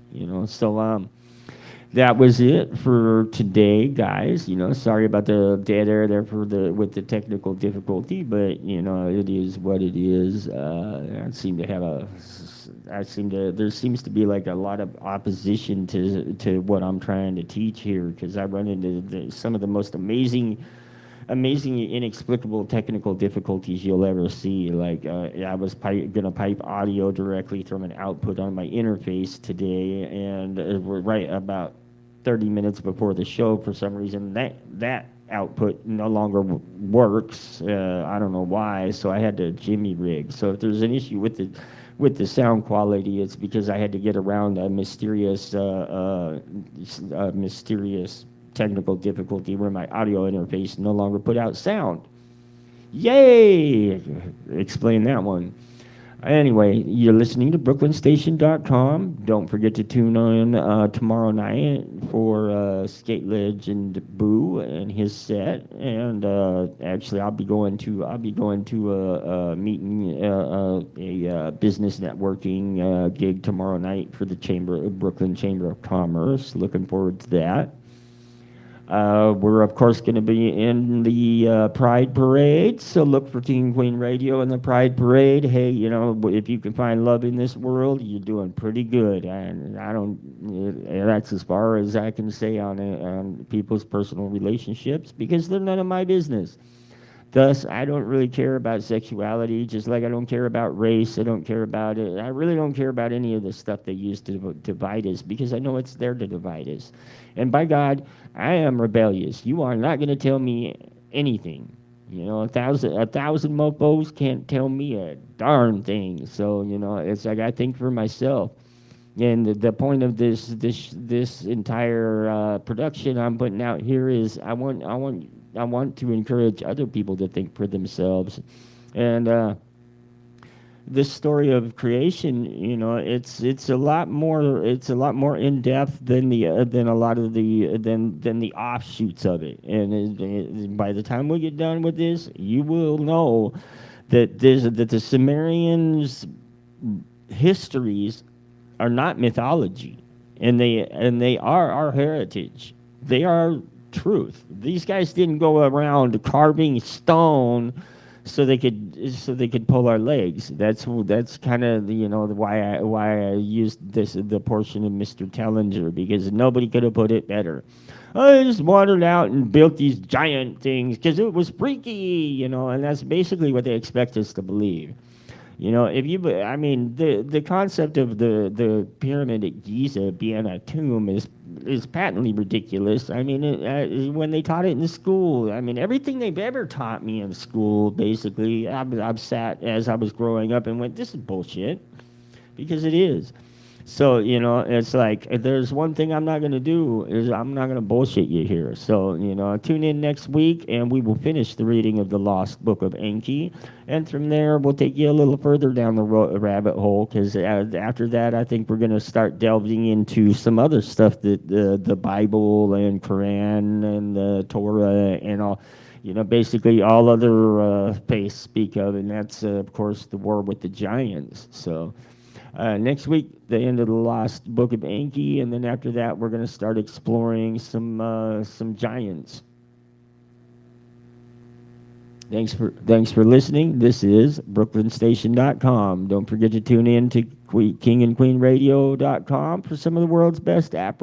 so that was it for today, guys. Sorry about the dead air there with the technical difficulty, but, it is what it is. There seems to be like a lot of opposition to what I'm trying to teach here, because I run into some of the most amazing, inexplicable technical difficulties you'll ever see. Like I was gonna pipe audio directly from an output on my interface today, and we're right about 30 minutes before the show, for some reason that output no longer works. I don't know why, so I had to jimmy rig. So if there's an issue with the sound quality, it's because I had to get around a mysterious technical difficulty where my audio interface no longer put out sound. Yay! Explain that one. Anyway, you're listening to BrooklynStation.com. Don't forget to tune in tomorrow night for Skate Legend Boo and his set. And actually, I'll be going to a meeting, a business networking gig tomorrow night for the Brooklyn Chamber of Commerce. Looking forward to that. We're, of course, going to be in the Pride Parade, so look for King Queen Radio in the Pride Parade. Hey, if you can find love in this world, you're doing pretty good. And that's as far as I can say on people's personal relationships, because they're none of my business. Thus, I don't really care about sexuality, just like I don't care about race. I don't care about it. I really don't care about any of the stuff they use to divide us, because I know it's there to divide us. And by God, I am rebellious. You are not going to tell me anything. You know, a thousand mofos can't tell me a darn thing. So, you know, it's like I think for myself. And the point of this entire production I'm putting out here is I want to encourage other people to think for themselves. And this story of creation, you know, it's a lot more in depth than than a lot of than the offshoots of it. And by the time we get done with this, you will know that the Sumerians' histories are not mythology, and they are our heritage. They are truth. These guys didn't go around carving stone so they could pull our legs. That's kind of you know why I used the portion of Mr. Tellinger, because nobody could have put it better. I just wandered out and built these giant things because it was freaky, you know, and that's basically what they expect us to believe. You know, I mean, the concept of the pyramid at Giza being a tomb is patently ridiculous. I mean, when they taught it in school, I mean, everything they've ever taught me in school, basically, I've sat as I was growing up and went, this is bullshit, because it is. So, you know, it's like, if there's one thing I'm not going to do is I'm not going to bullshit you here. So, you know, tune in next week and we will finish the reading of the Lost Book of Enki. And from there, we'll take you a little further down the rabbit hole, because after that, I think we're going to start delving into some other stuff that the Bible and Quran and the Torah and all, you know, basically all other faiths speak of. And that's, of course, the war with the giants. So... next week, the end of the Lost Book of Enki, and then after that, we're going to start exploring some giants. Thanks for listening. This is BrooklynStation.com. Don't forget to tune in to KingandQueenRadio.com for some of the world's best Afro